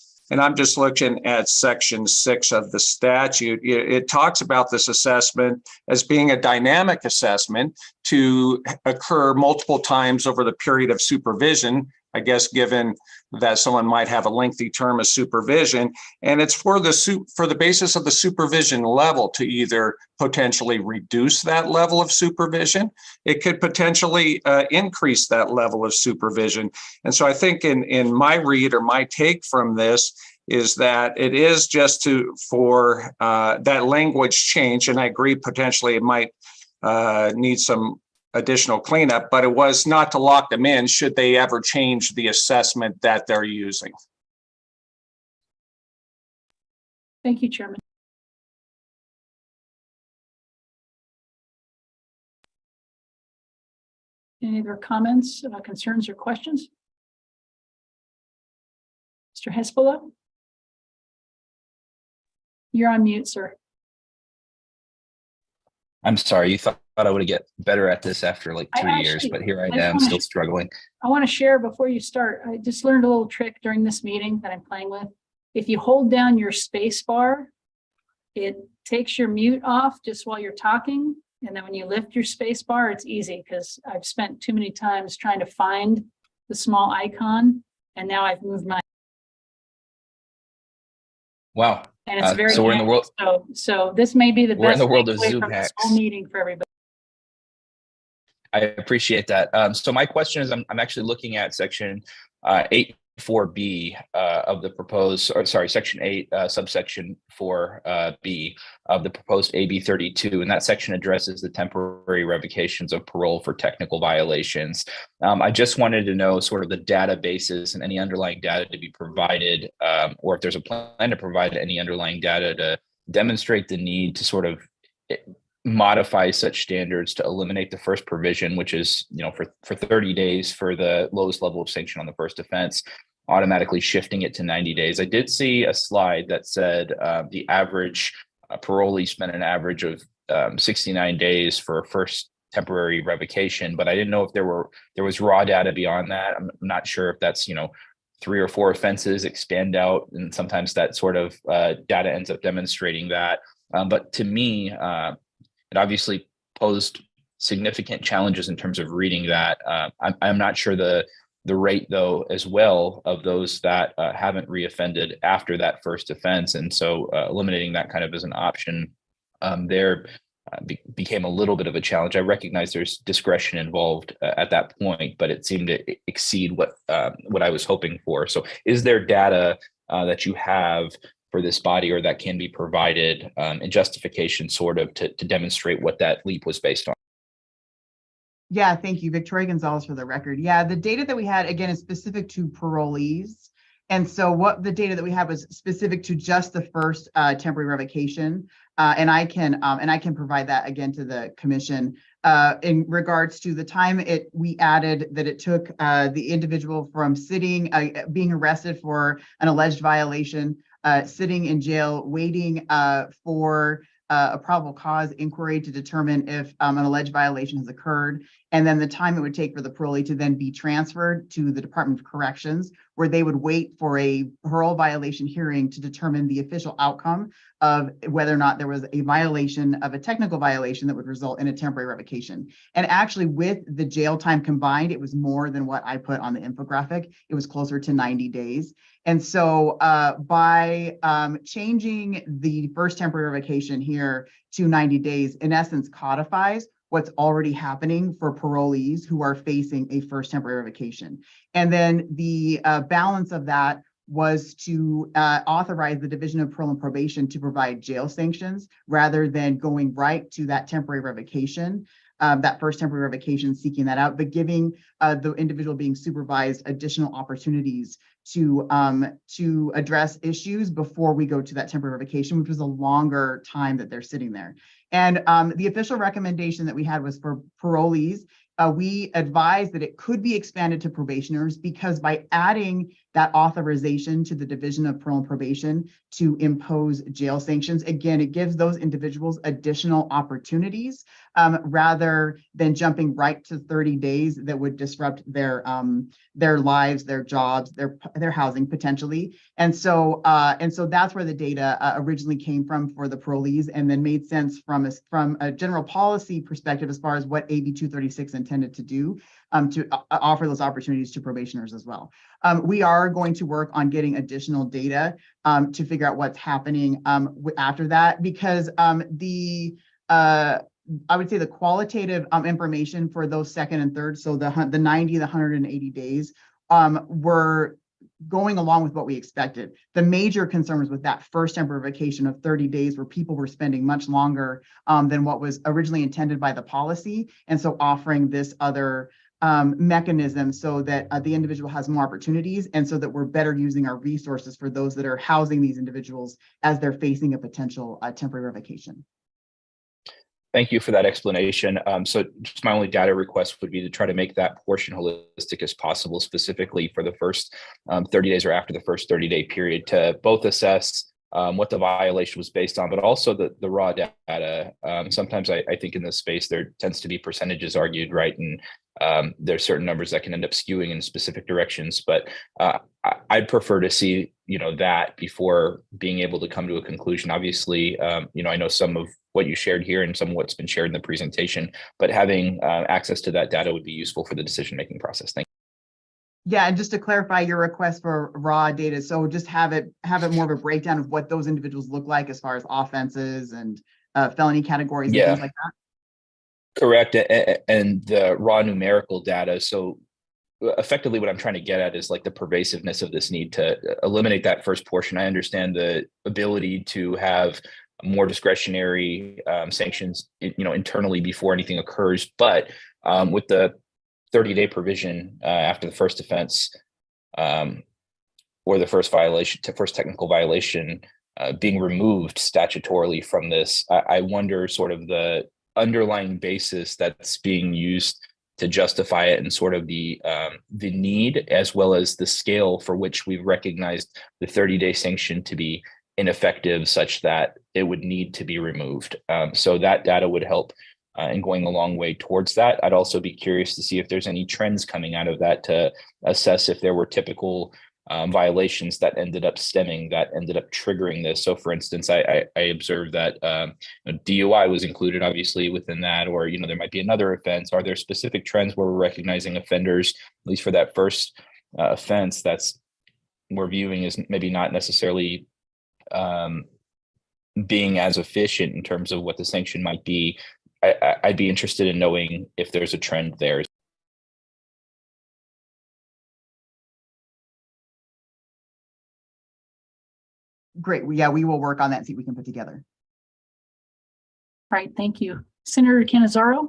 I'm just looking at section 6 of the statute, it talks about this assessment as being a dynamic assessment to occur multiple times over the period of supervision, I guess, given that someone might have a lengthy term of supervision. And it's for the basis of the supervision level to either potentially reduce that level of supervision. It could potentially increase that level of supervision. And so I think in my read or my take from this is that it is just for that language change. And I agree, potentially it might need some additional cleanup, but it was not to lock them in should they ever change the assessment that they're using. Thank you, Chairman. Any other comments, concerns, or questions? Mr. Hezbollah? You're on mute, sir. I'm sorry, you thought I would get better at this after like 2 years, but here I am still struggling. I want to share before you start. I just learned a little trick during this meeting that I'm playing with. If you hold down your space bar, it takes your mute off just while you're talking. And then when you lift your space bar, it's easy because I've spent too many times trying to find the small icon. And now I've moved my. Wow. And it's very so we're in the world. So this may be the We're in best the world of takeaway Zoom from this hacks. whole meeting for everybody. I appreciate that. So my question is, I'm actually looking at section 8.4b of the proposed, or sorry, section 8, subsection 4b of the proposed AB 32, and that section addresses the temporary revocations of parole for technical violations. I just wanted to know sort of the databases and any underlying data to be provided, or if there's a plan to provide any underlying data to demonstrate the need to sort of modify such standards to eliminate the first provision, which is, for 30 days for the lowest level of sanction on the first offense, automatically shifting it to 90 days. I did see a slide that said the average parolee spent an average of 69 days for a first temporary revocation, but I didn't know if there was raw data beyond that. I'm not sure if that's 3 or 4 offenses expand out, and sometimes that sort of data ends up demonstrating that. But to me, it obviously posed significant challenges in terms of reading that. I'm not sure the rate, though, as well, of those that haven't reoffended after that first offense. And so eliminating that kind of as an option became a little bit of a challenge. I recognize there's discretion involved at that point, but it seemed to exceed what I was hoping for. So is there data that you have for this body, or that can be provided in justification sort of to demonstrate what that leap was based on? Yeah, thank you. Victoria Gonzalez for the record. Yeah, the data that we had, again, is specific to parolees. And so what the data that we have was specific to just the first temporary revocation. And I can provide that again to the commission in regards to the time we added that it took the individual from being arrested for an alleged violation, sitting in jail, waiting for a probable cause inquiry to determine if an alleged violation has occurred, and then the time it would take for the parolee to then be transferred to the Department of Corrections, where they would wait for a parole violation hearing to determine the official outcome of whether or not there was a violation of a technical violation that would result in a temporary revocation. And actually, with the jail time combined, it was more than what I put on the infographic. It was closer to 90 days. And so by changing the first temporary revocation here to 90 days, in essence, codifies what's already happening for parolees who are facing a first temporary revocation. And then the balance of that was to authorize the Division of Parole and Probation to provide jail sanctions rather than going right to that temporary revocation, that first temporary revocation, seeking that out, but giving the individual being supervised additional opportunities to address issues before we go to that temporary revocation, which was a longer time that they're sitting there. And the official recommendation that we had was for parolees. We advised that it could be expanded to probationers because by adding that authorization to the Division of Parole and Probation to impose jail sanctions, again, it gives those individuals additional opportunities rather than jumping right to 30 days that would disrupt their lives, their jobs, their housing potentially. And so that's where the data originally came from for the parolees, and then made sense from a general policy perspective as far as what AB 236 intended to do to offer those opportunities to probationers as well. We are going to work on getting additional data to figure out what's happening after that, because I would say the qualitative information for those second and third, so the 90, the 180 days, were going along with what we expected. The major concern was with that first temporary vacation of 30 days where people were spending much longer than what was originally intended by the policy. And so offering this other mechanism so that the individual has more opportunities, and so that we're better using our resources for those that are housing these individuals as they're facing a potential temporary revocation. Thank you for that explanation. So just my only data request would be to try to make that portion holistic as possible, specifically for the first 30 days or after the first 30-day period, to both assess what the violation was based on, but also the raw data. Sometimes I think in this space, there tends to be percentages argued, right? And there's certain numbers that can end up skewing in specific directions, but I'd prefer to see, that before being able to come to a conclusion. Obviously, I know some of what you shared here and some of what's been shared in the presentation, but having access to that data would be useful for the decision-making process. Thank you. Yeah, and just to clarify your request for raw data, so just have it more of a breakdown of what those individuals look like as far as offenses and felony categories and things like that. Correct. And the raw numerical data. So effectively what I'm trying to get at is like the pervasiveness of this need to eliminate that first portion. I understand the ability to have more discretionary sanctions, internally before anything occurs, but with the 30-day provision after the first offense or the first technical violation being removed statutorily from this, I wonder sort of the underlying basis that's being used to justify it, and sort of the need, as well as the scale for which we've recognized the 30-day sanction to be ineffective, such that it would need to be removed. So that data would help in going a long way towards that. I'd also be curious to see if there's any trends coming out of that to assess if there were typical violations that ended up triggering this. So for instance, I observed that DUI was included obviously within that, or, there might be another offense. Are there specific trends where we're recognizing offenders, at least for that first offense, that's we're viewing as maybe not necessarily being as efficient in terms of what the sanction might be? I'd be interested in knowing if there's a trend there. Great. Yeah, we will work on that and see what we can put together. Right. Thank you. Senator Cannizzaro.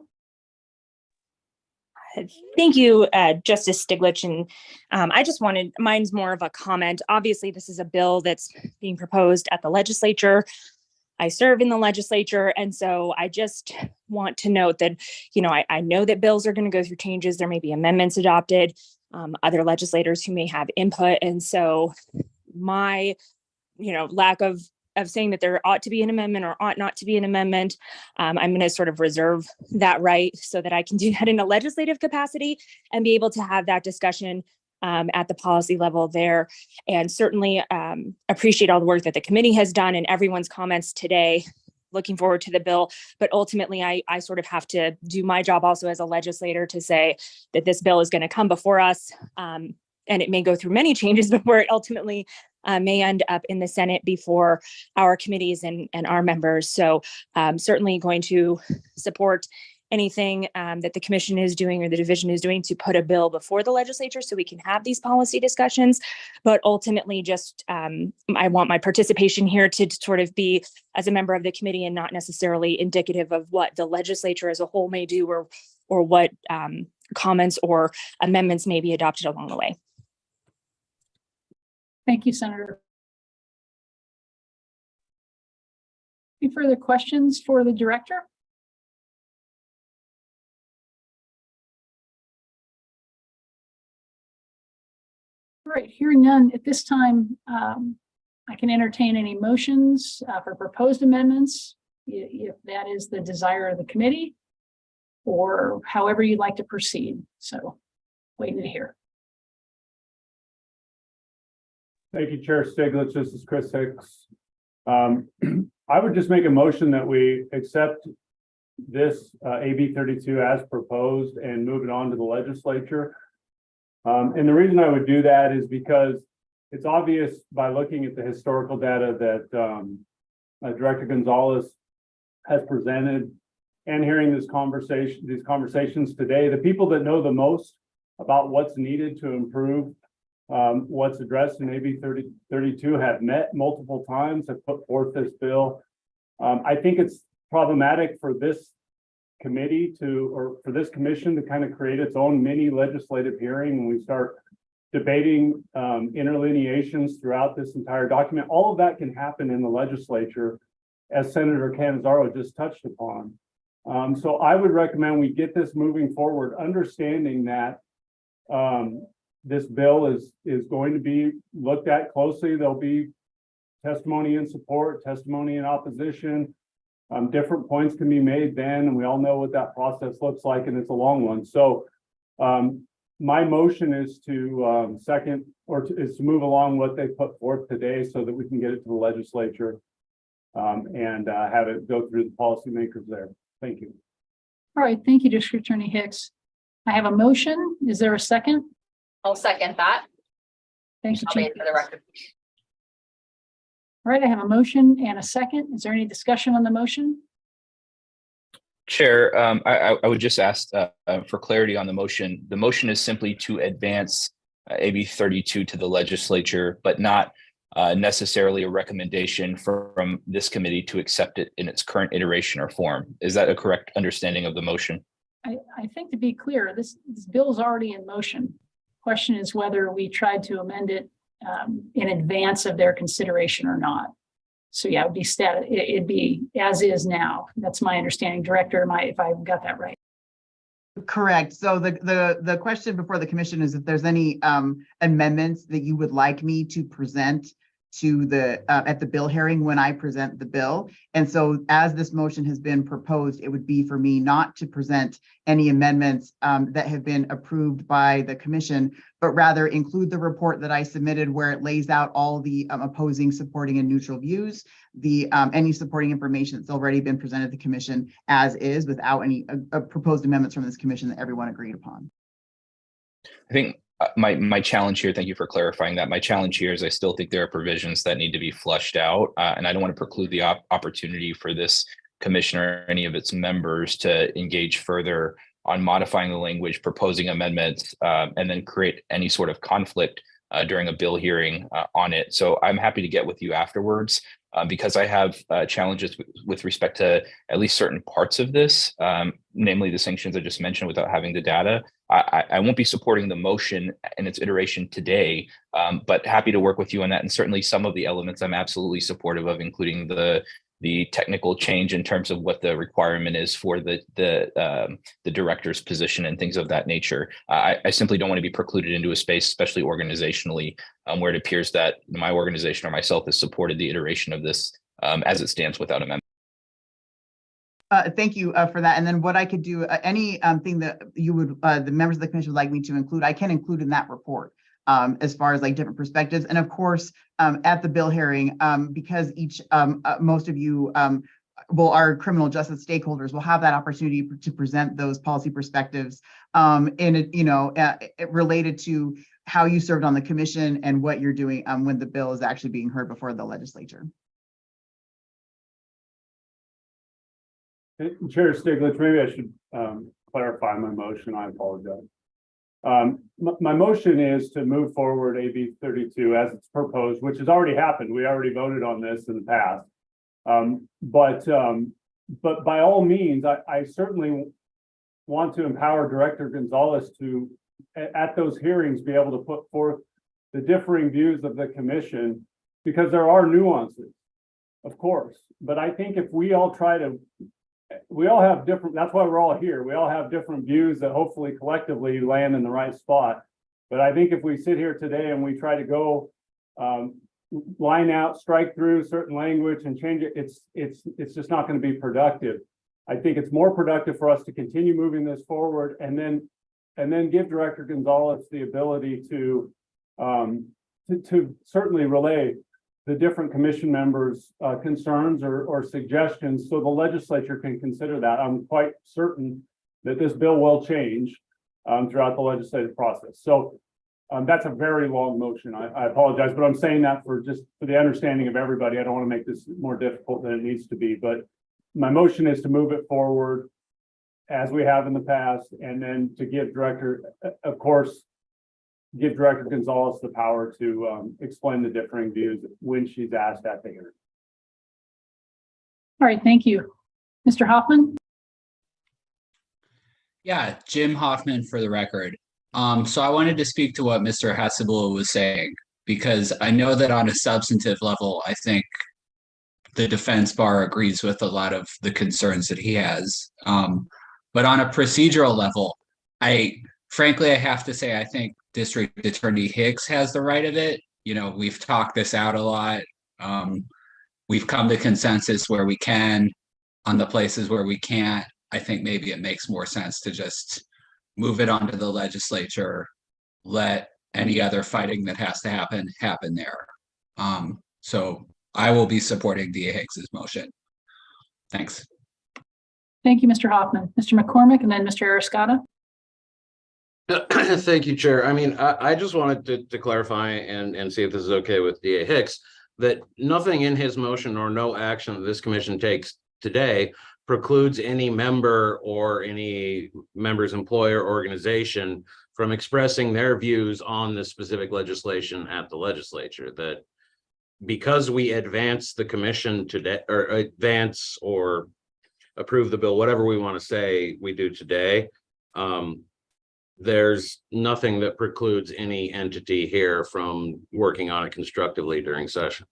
Thank you, Justice Stiglitz. And I just wanted, mine's more of a comment. Obviously, this is a bill that's being proposed at the legislature. I serve in the legislature. And so I just want to note that, I know that bills are going to go through changes. There may be amendments adopted, other legislators who may have input. And so my, lack of saying that there ought to be an amendment or ought not to be an amendment, I'm going to sort of reserve that right so that I can do that in a legislative capacity and be able to have that discussion at the policy level there. And certainly appreciate all the work that the committee has done and everyone's comments today. Looking forward to the bill, but ultimately I sort of have to do my job also as a legislator to say that this bill is going to come before us, and it may go through many changes before it ultimately may end up in the Senate before our committees and our members. So certainly going to support anything that the commission is doing or the division is doing to put a bill before the legislature so we can have these policy discussions. But ultimately just I want my participation here to sort of be as a member of the committee and not necessarily indicative of what the legislature as a whole may do or what comments or amendments may be adopted along the way. Thank you, Senator. Any further questions for the director? All right, hearing none at this time, I can entertain any motions for proposed amendments, if that is the desire of the committee, or however you'd like to proceed. So waiting to hear. Thank you, Chair Stiglitz. This is Chris Hicks. I would just make a motion that we accept this AB 32 as proposed and move it on to the legislature. And the reason I would do that is because it's obvious by looking at the historical data that Director Gonzalez has presented and hearing these conversations today, the people that know the most about what's needed to improve what's addressed in AB 32 have met multiple times, have put forth this bill. I think it's problematic for this committee or for this commission to kind of create its own mini legislative hearing when we start debating interlineations throughout this entire document. All of that can happen in the legislature, as Senator Cannizzaro just touched upon. So I would recommend we get this moving forward, understanding that this bill is going to be looked at closely. There'll be testimony in support, testimony in opposition. Different points can be made then, and we all know what that process looks like, and it's a long one. So my motion is to is to move along what they put forth today so that we can get it to the legislature and have it go through the policymakers there. Thank you. All right, thank you, District Attorney Hicks. I have a motion. Is there a second? I'll second that. Thank you, I'll Chief. for the record. All right, I have a motion and a second. Is there any discussion on the motion? Chair, I would just ask for clarity on the motion. The motion is simply to advance AB 32 to the legislature, but not necessarily a recommendation from this committee to accept it in its current iteration or form. Is that a correct understanding of the motion? I think to be clear, this bill is already in motion. Question is whether we tried to amend it in advance of their consideration or not. So yeah, it'd be as is now. That's my understanding, Director. If I've got that right. Correct. So the question before the commission is if there's any amendments that you would like me to present to the at the bill hearing when I present the bill. And so as this motion has been proposed, it would be for me not to present any amendments that have been approved by the commission, but rather include the report that I submitted where it lays out all the opposing, supporting, and neutral views, the any supporting information that's already been presented to the commission as is without any proposed amendments from this commission that everyone agreed upon. I think my challenge here, thank you for clarifying that. My challenge here is I still think there are provisions that need to be flushed out, and I don't want to preclude the opportunity for this commission or any of its members to engage further on modifying the language, proposing amendments, and then create any sort of conflict during a bill hearing on it. So I'm happy to get with you afterwards because I have challenges with respect to at least certain parts of this, namely the sanctions I just mentioned without having the data. I won't be supporting the motion in its iteration today, but happy to work with you on that. And certainly some of the elements I'm absolutely supportive of, including the technical change in terms of what the requirement is for the director's position and things of that nature. I simply don't want to be precluded into a space, especially organizationally, where it appears that my organization or myself has supported the iteration of this as it stands without amendment. Thank you for that. And then what I could do, any thing that you would, the members of the commission would like me to include, I can include in that report as far as like different perspectives. And of course, at the bill hearing, because most of you our criminal justice stakeholders will have that opportunity to present those policy perspectives related to how you served on the commission and what you're doing when the bill is actually being heard before the legislature. Chair Stiglitz, maybe I should clarify my motion. I apologize. My motion is to move forward AB 32 as it's proposed, which has already happened. We already voted on this in the past. But by all means, I certainly want to empower Director Gonzalez to, at those hearings, be able to put forth the differing views of the commission, because there are nuances. of course. But I think if we all we all have different, that's why we're all here. We all have different views that hopefully collectively land in the right spot. But I think if we sit here today and we try to go line out, strike through certain language and change it, it's just not going to be productive. I think it's more productive for us to continue moving this forward and then give Director Gonzalez the ability to certainly relay the different commission members' concerns or suggestions so the legislature can consider that. I'm quite certain that this bill will change throughout the legislative process. So that's a very long motion. I apologize, but I'm saying that for the understanding of everybody. I don't want to make this more difficult than it needs to be, but my motion is to move it forward as we have in the past, and then to give Director Gonzalez the power to explain the differing views when she's asked at the hearing. All right, thank you. Mr. Hoffman? Yeah, Jim Hoffman for the record. So I wanted to speak to what Mr. Hasselblad was saying, because I know that on a substantive level, I think the defense bar agrees with a lot of the concerns that he has. But on a procedural level, frankly, I have to say, I think District Attorney Hicks has the right of it. You know, we've talked this out a lot. We've come to consensus where we can. On the places where we can't, I think maybe it makes more sense to just move it onto the legislature, let any other fighting that has to happen there. So I will be supporting D.A. Hicks's motion. Thanks. Thank you, Mr. Hoffman. Mr. McCormick and then Mr. Arriscata. Thank you, Chair. I mean, I just wanted to clarify and see if this is okay with DA Hicks, that nothing in his motion or no action that this commission takes today precludes any member or any member's employer organization from expressing their views on the specific legislation at the legislature. That because we advance the commission today, or advance or approve the bill, whatever we want to say we do today, there's nothing that precludes any entity here from working on it constructively during session.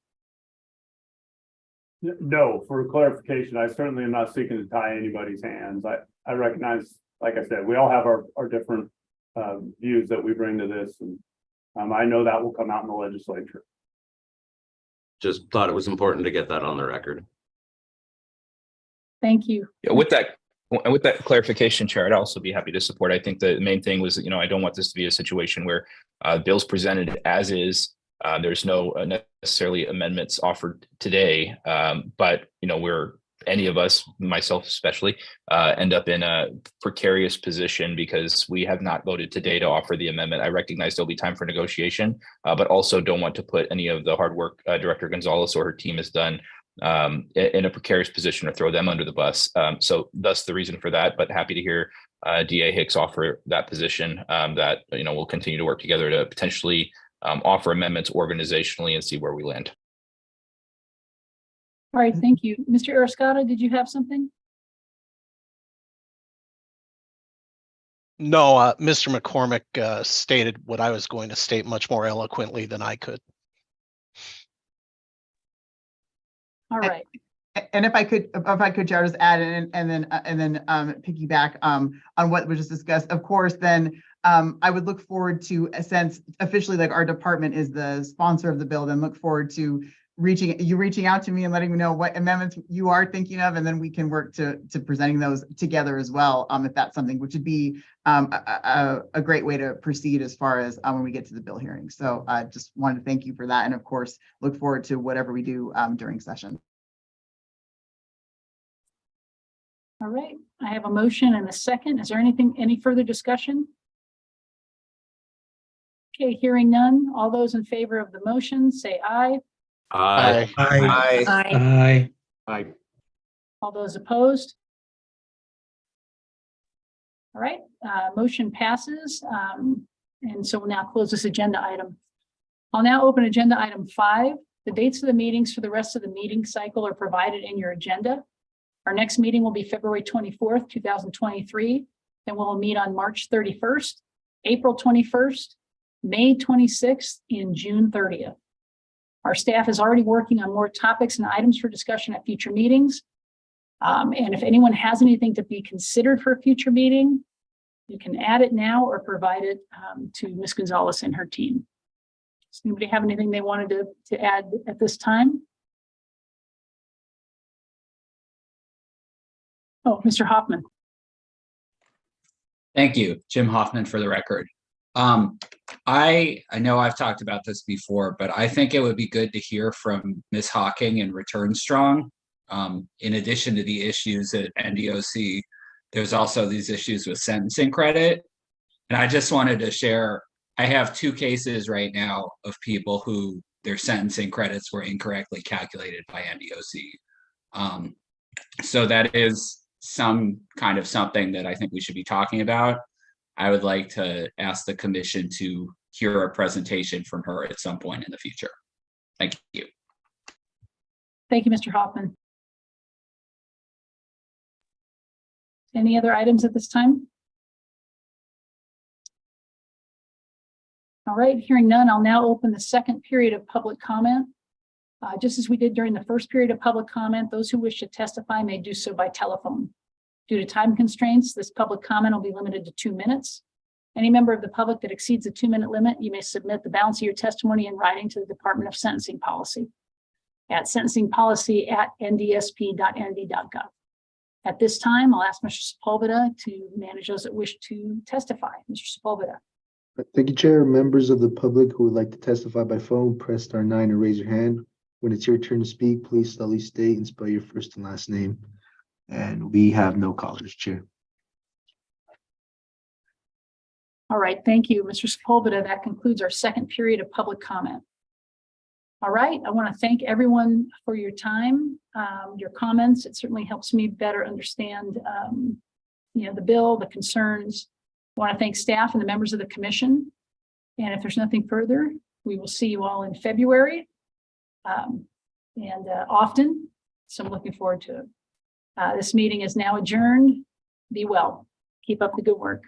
No, for clarification, I certainly am not seeking to tie anybody's hands. I recognize, like I said, we all have our different views that we bring to this, and I know that will come out in the legislature. Just thought it was important to get that on the record. Thank you. Yeah, with that clarification, Chair, I'd also be happy to support. I think the main thing was that, I don't want this to be a situation where bills presented as is. There's no necessarily amendments offered today, but any of us, myself especially, end up in a precarious position because we have not voted today to offer the amendment. I recognize there'll be time for negotiation, but also don't want to put any of the hard work Director Gonzalez or her team has done in a precarious position or throw them under the bus. So thus the reason for that, but happy to hear DA Hicks offer that position, that we'll continue to work together to potentially offer amendments organizationally and see where we land. All right, thank you. Mr. Arriscata, did you have something? No, Mr. McCormick stated what I was going to state much more eloquently than I could. All right. And if I could, Chair, just add in and then piggyback on what was just discussed. Of course, then I would look forward to, since officially like our department is the sponsor of the bill, then look forward to reaching out to me and letting me know what amendments you are thinking of, and then we can work to presenting those together as well, if that's something, which would be a great way to proceed as far as when we get to the bill hearing. So I just wanted to thank you for that, and of course look forward to whatever we do during session. All right, I have a motion and a second. Is there any further discussion? Okay, hearing none. All those in favor of the motion say aye. Aye. Aye. Aye. Aye. All those opposed? All right, motion passes. And so we'll now close this agenda item. I'll now open agenda item 5. The dates of the meetings for the rest of the meeting cycle are provided in your agenda. Our next meeting will be February 24th, 2023. Then we'll meet on March 31st, April 21st, May 26th, and June 30th. Our staff is already working on more topics and items for discussion at future meetings. And if anyone has anything to be considered for a future meeting, you can add it now or provide it to Ms. Gonzalez and her team. Does anybody have anything they wanted to add at this time? Oh, Mr. Hoffman. Thank you, Jim Hoffman for the record. I know I've talked about this before, but I think it would be good to hear from Ms. Hawking and Return Strong. In addition to the issues at NDOC, there's also these issues with sentencing credit. And I just wanted to share, I have 2 cases right now of people who their sentencing credits were incorrectly calculated by NDOC. So that is some kind of something that I think we should be talking about. I would like to ask the commission to hear a presentation from her at some point in the future. Thank you. Thank you, Mr. Hoffman. Any other items at this time? All right, hearing none, I'll now open the second period of public comment. Just as we did during the first period of public comment, those who wish to testify may do so by telephone. Due to time constraints, this public comment will be limited to 2 minutes. Any member of the public that exceeds the 2-minute limit, you may submit the balance of your testimony in writing to the Department of Sentencing Policy at sentencingpolicy@ndsp.nd.gov. At this time, I'll ask Mr. Sepulveda to manage those that wish to testify. Mr. Sepulveda. Thank you, Chair. Members of the public who would like to testify by phone, press *9 and raise your hand. When it's your turn to speak, please slowly state and spell your first and last name. And we have no callers, Chair. All right, thank you, Mr. Sepulveda. That concludes our second period of public comment. All right, I want to thank everyone for your time, your comments. It certainly helps me better understand, the bill, the concerns. I want to thank staff and the members of the commission. And if there's nothing further, we will see you all in February and often. So I'm looking forward to it. This meeting is now adjourned. Be well. Keep up the good work.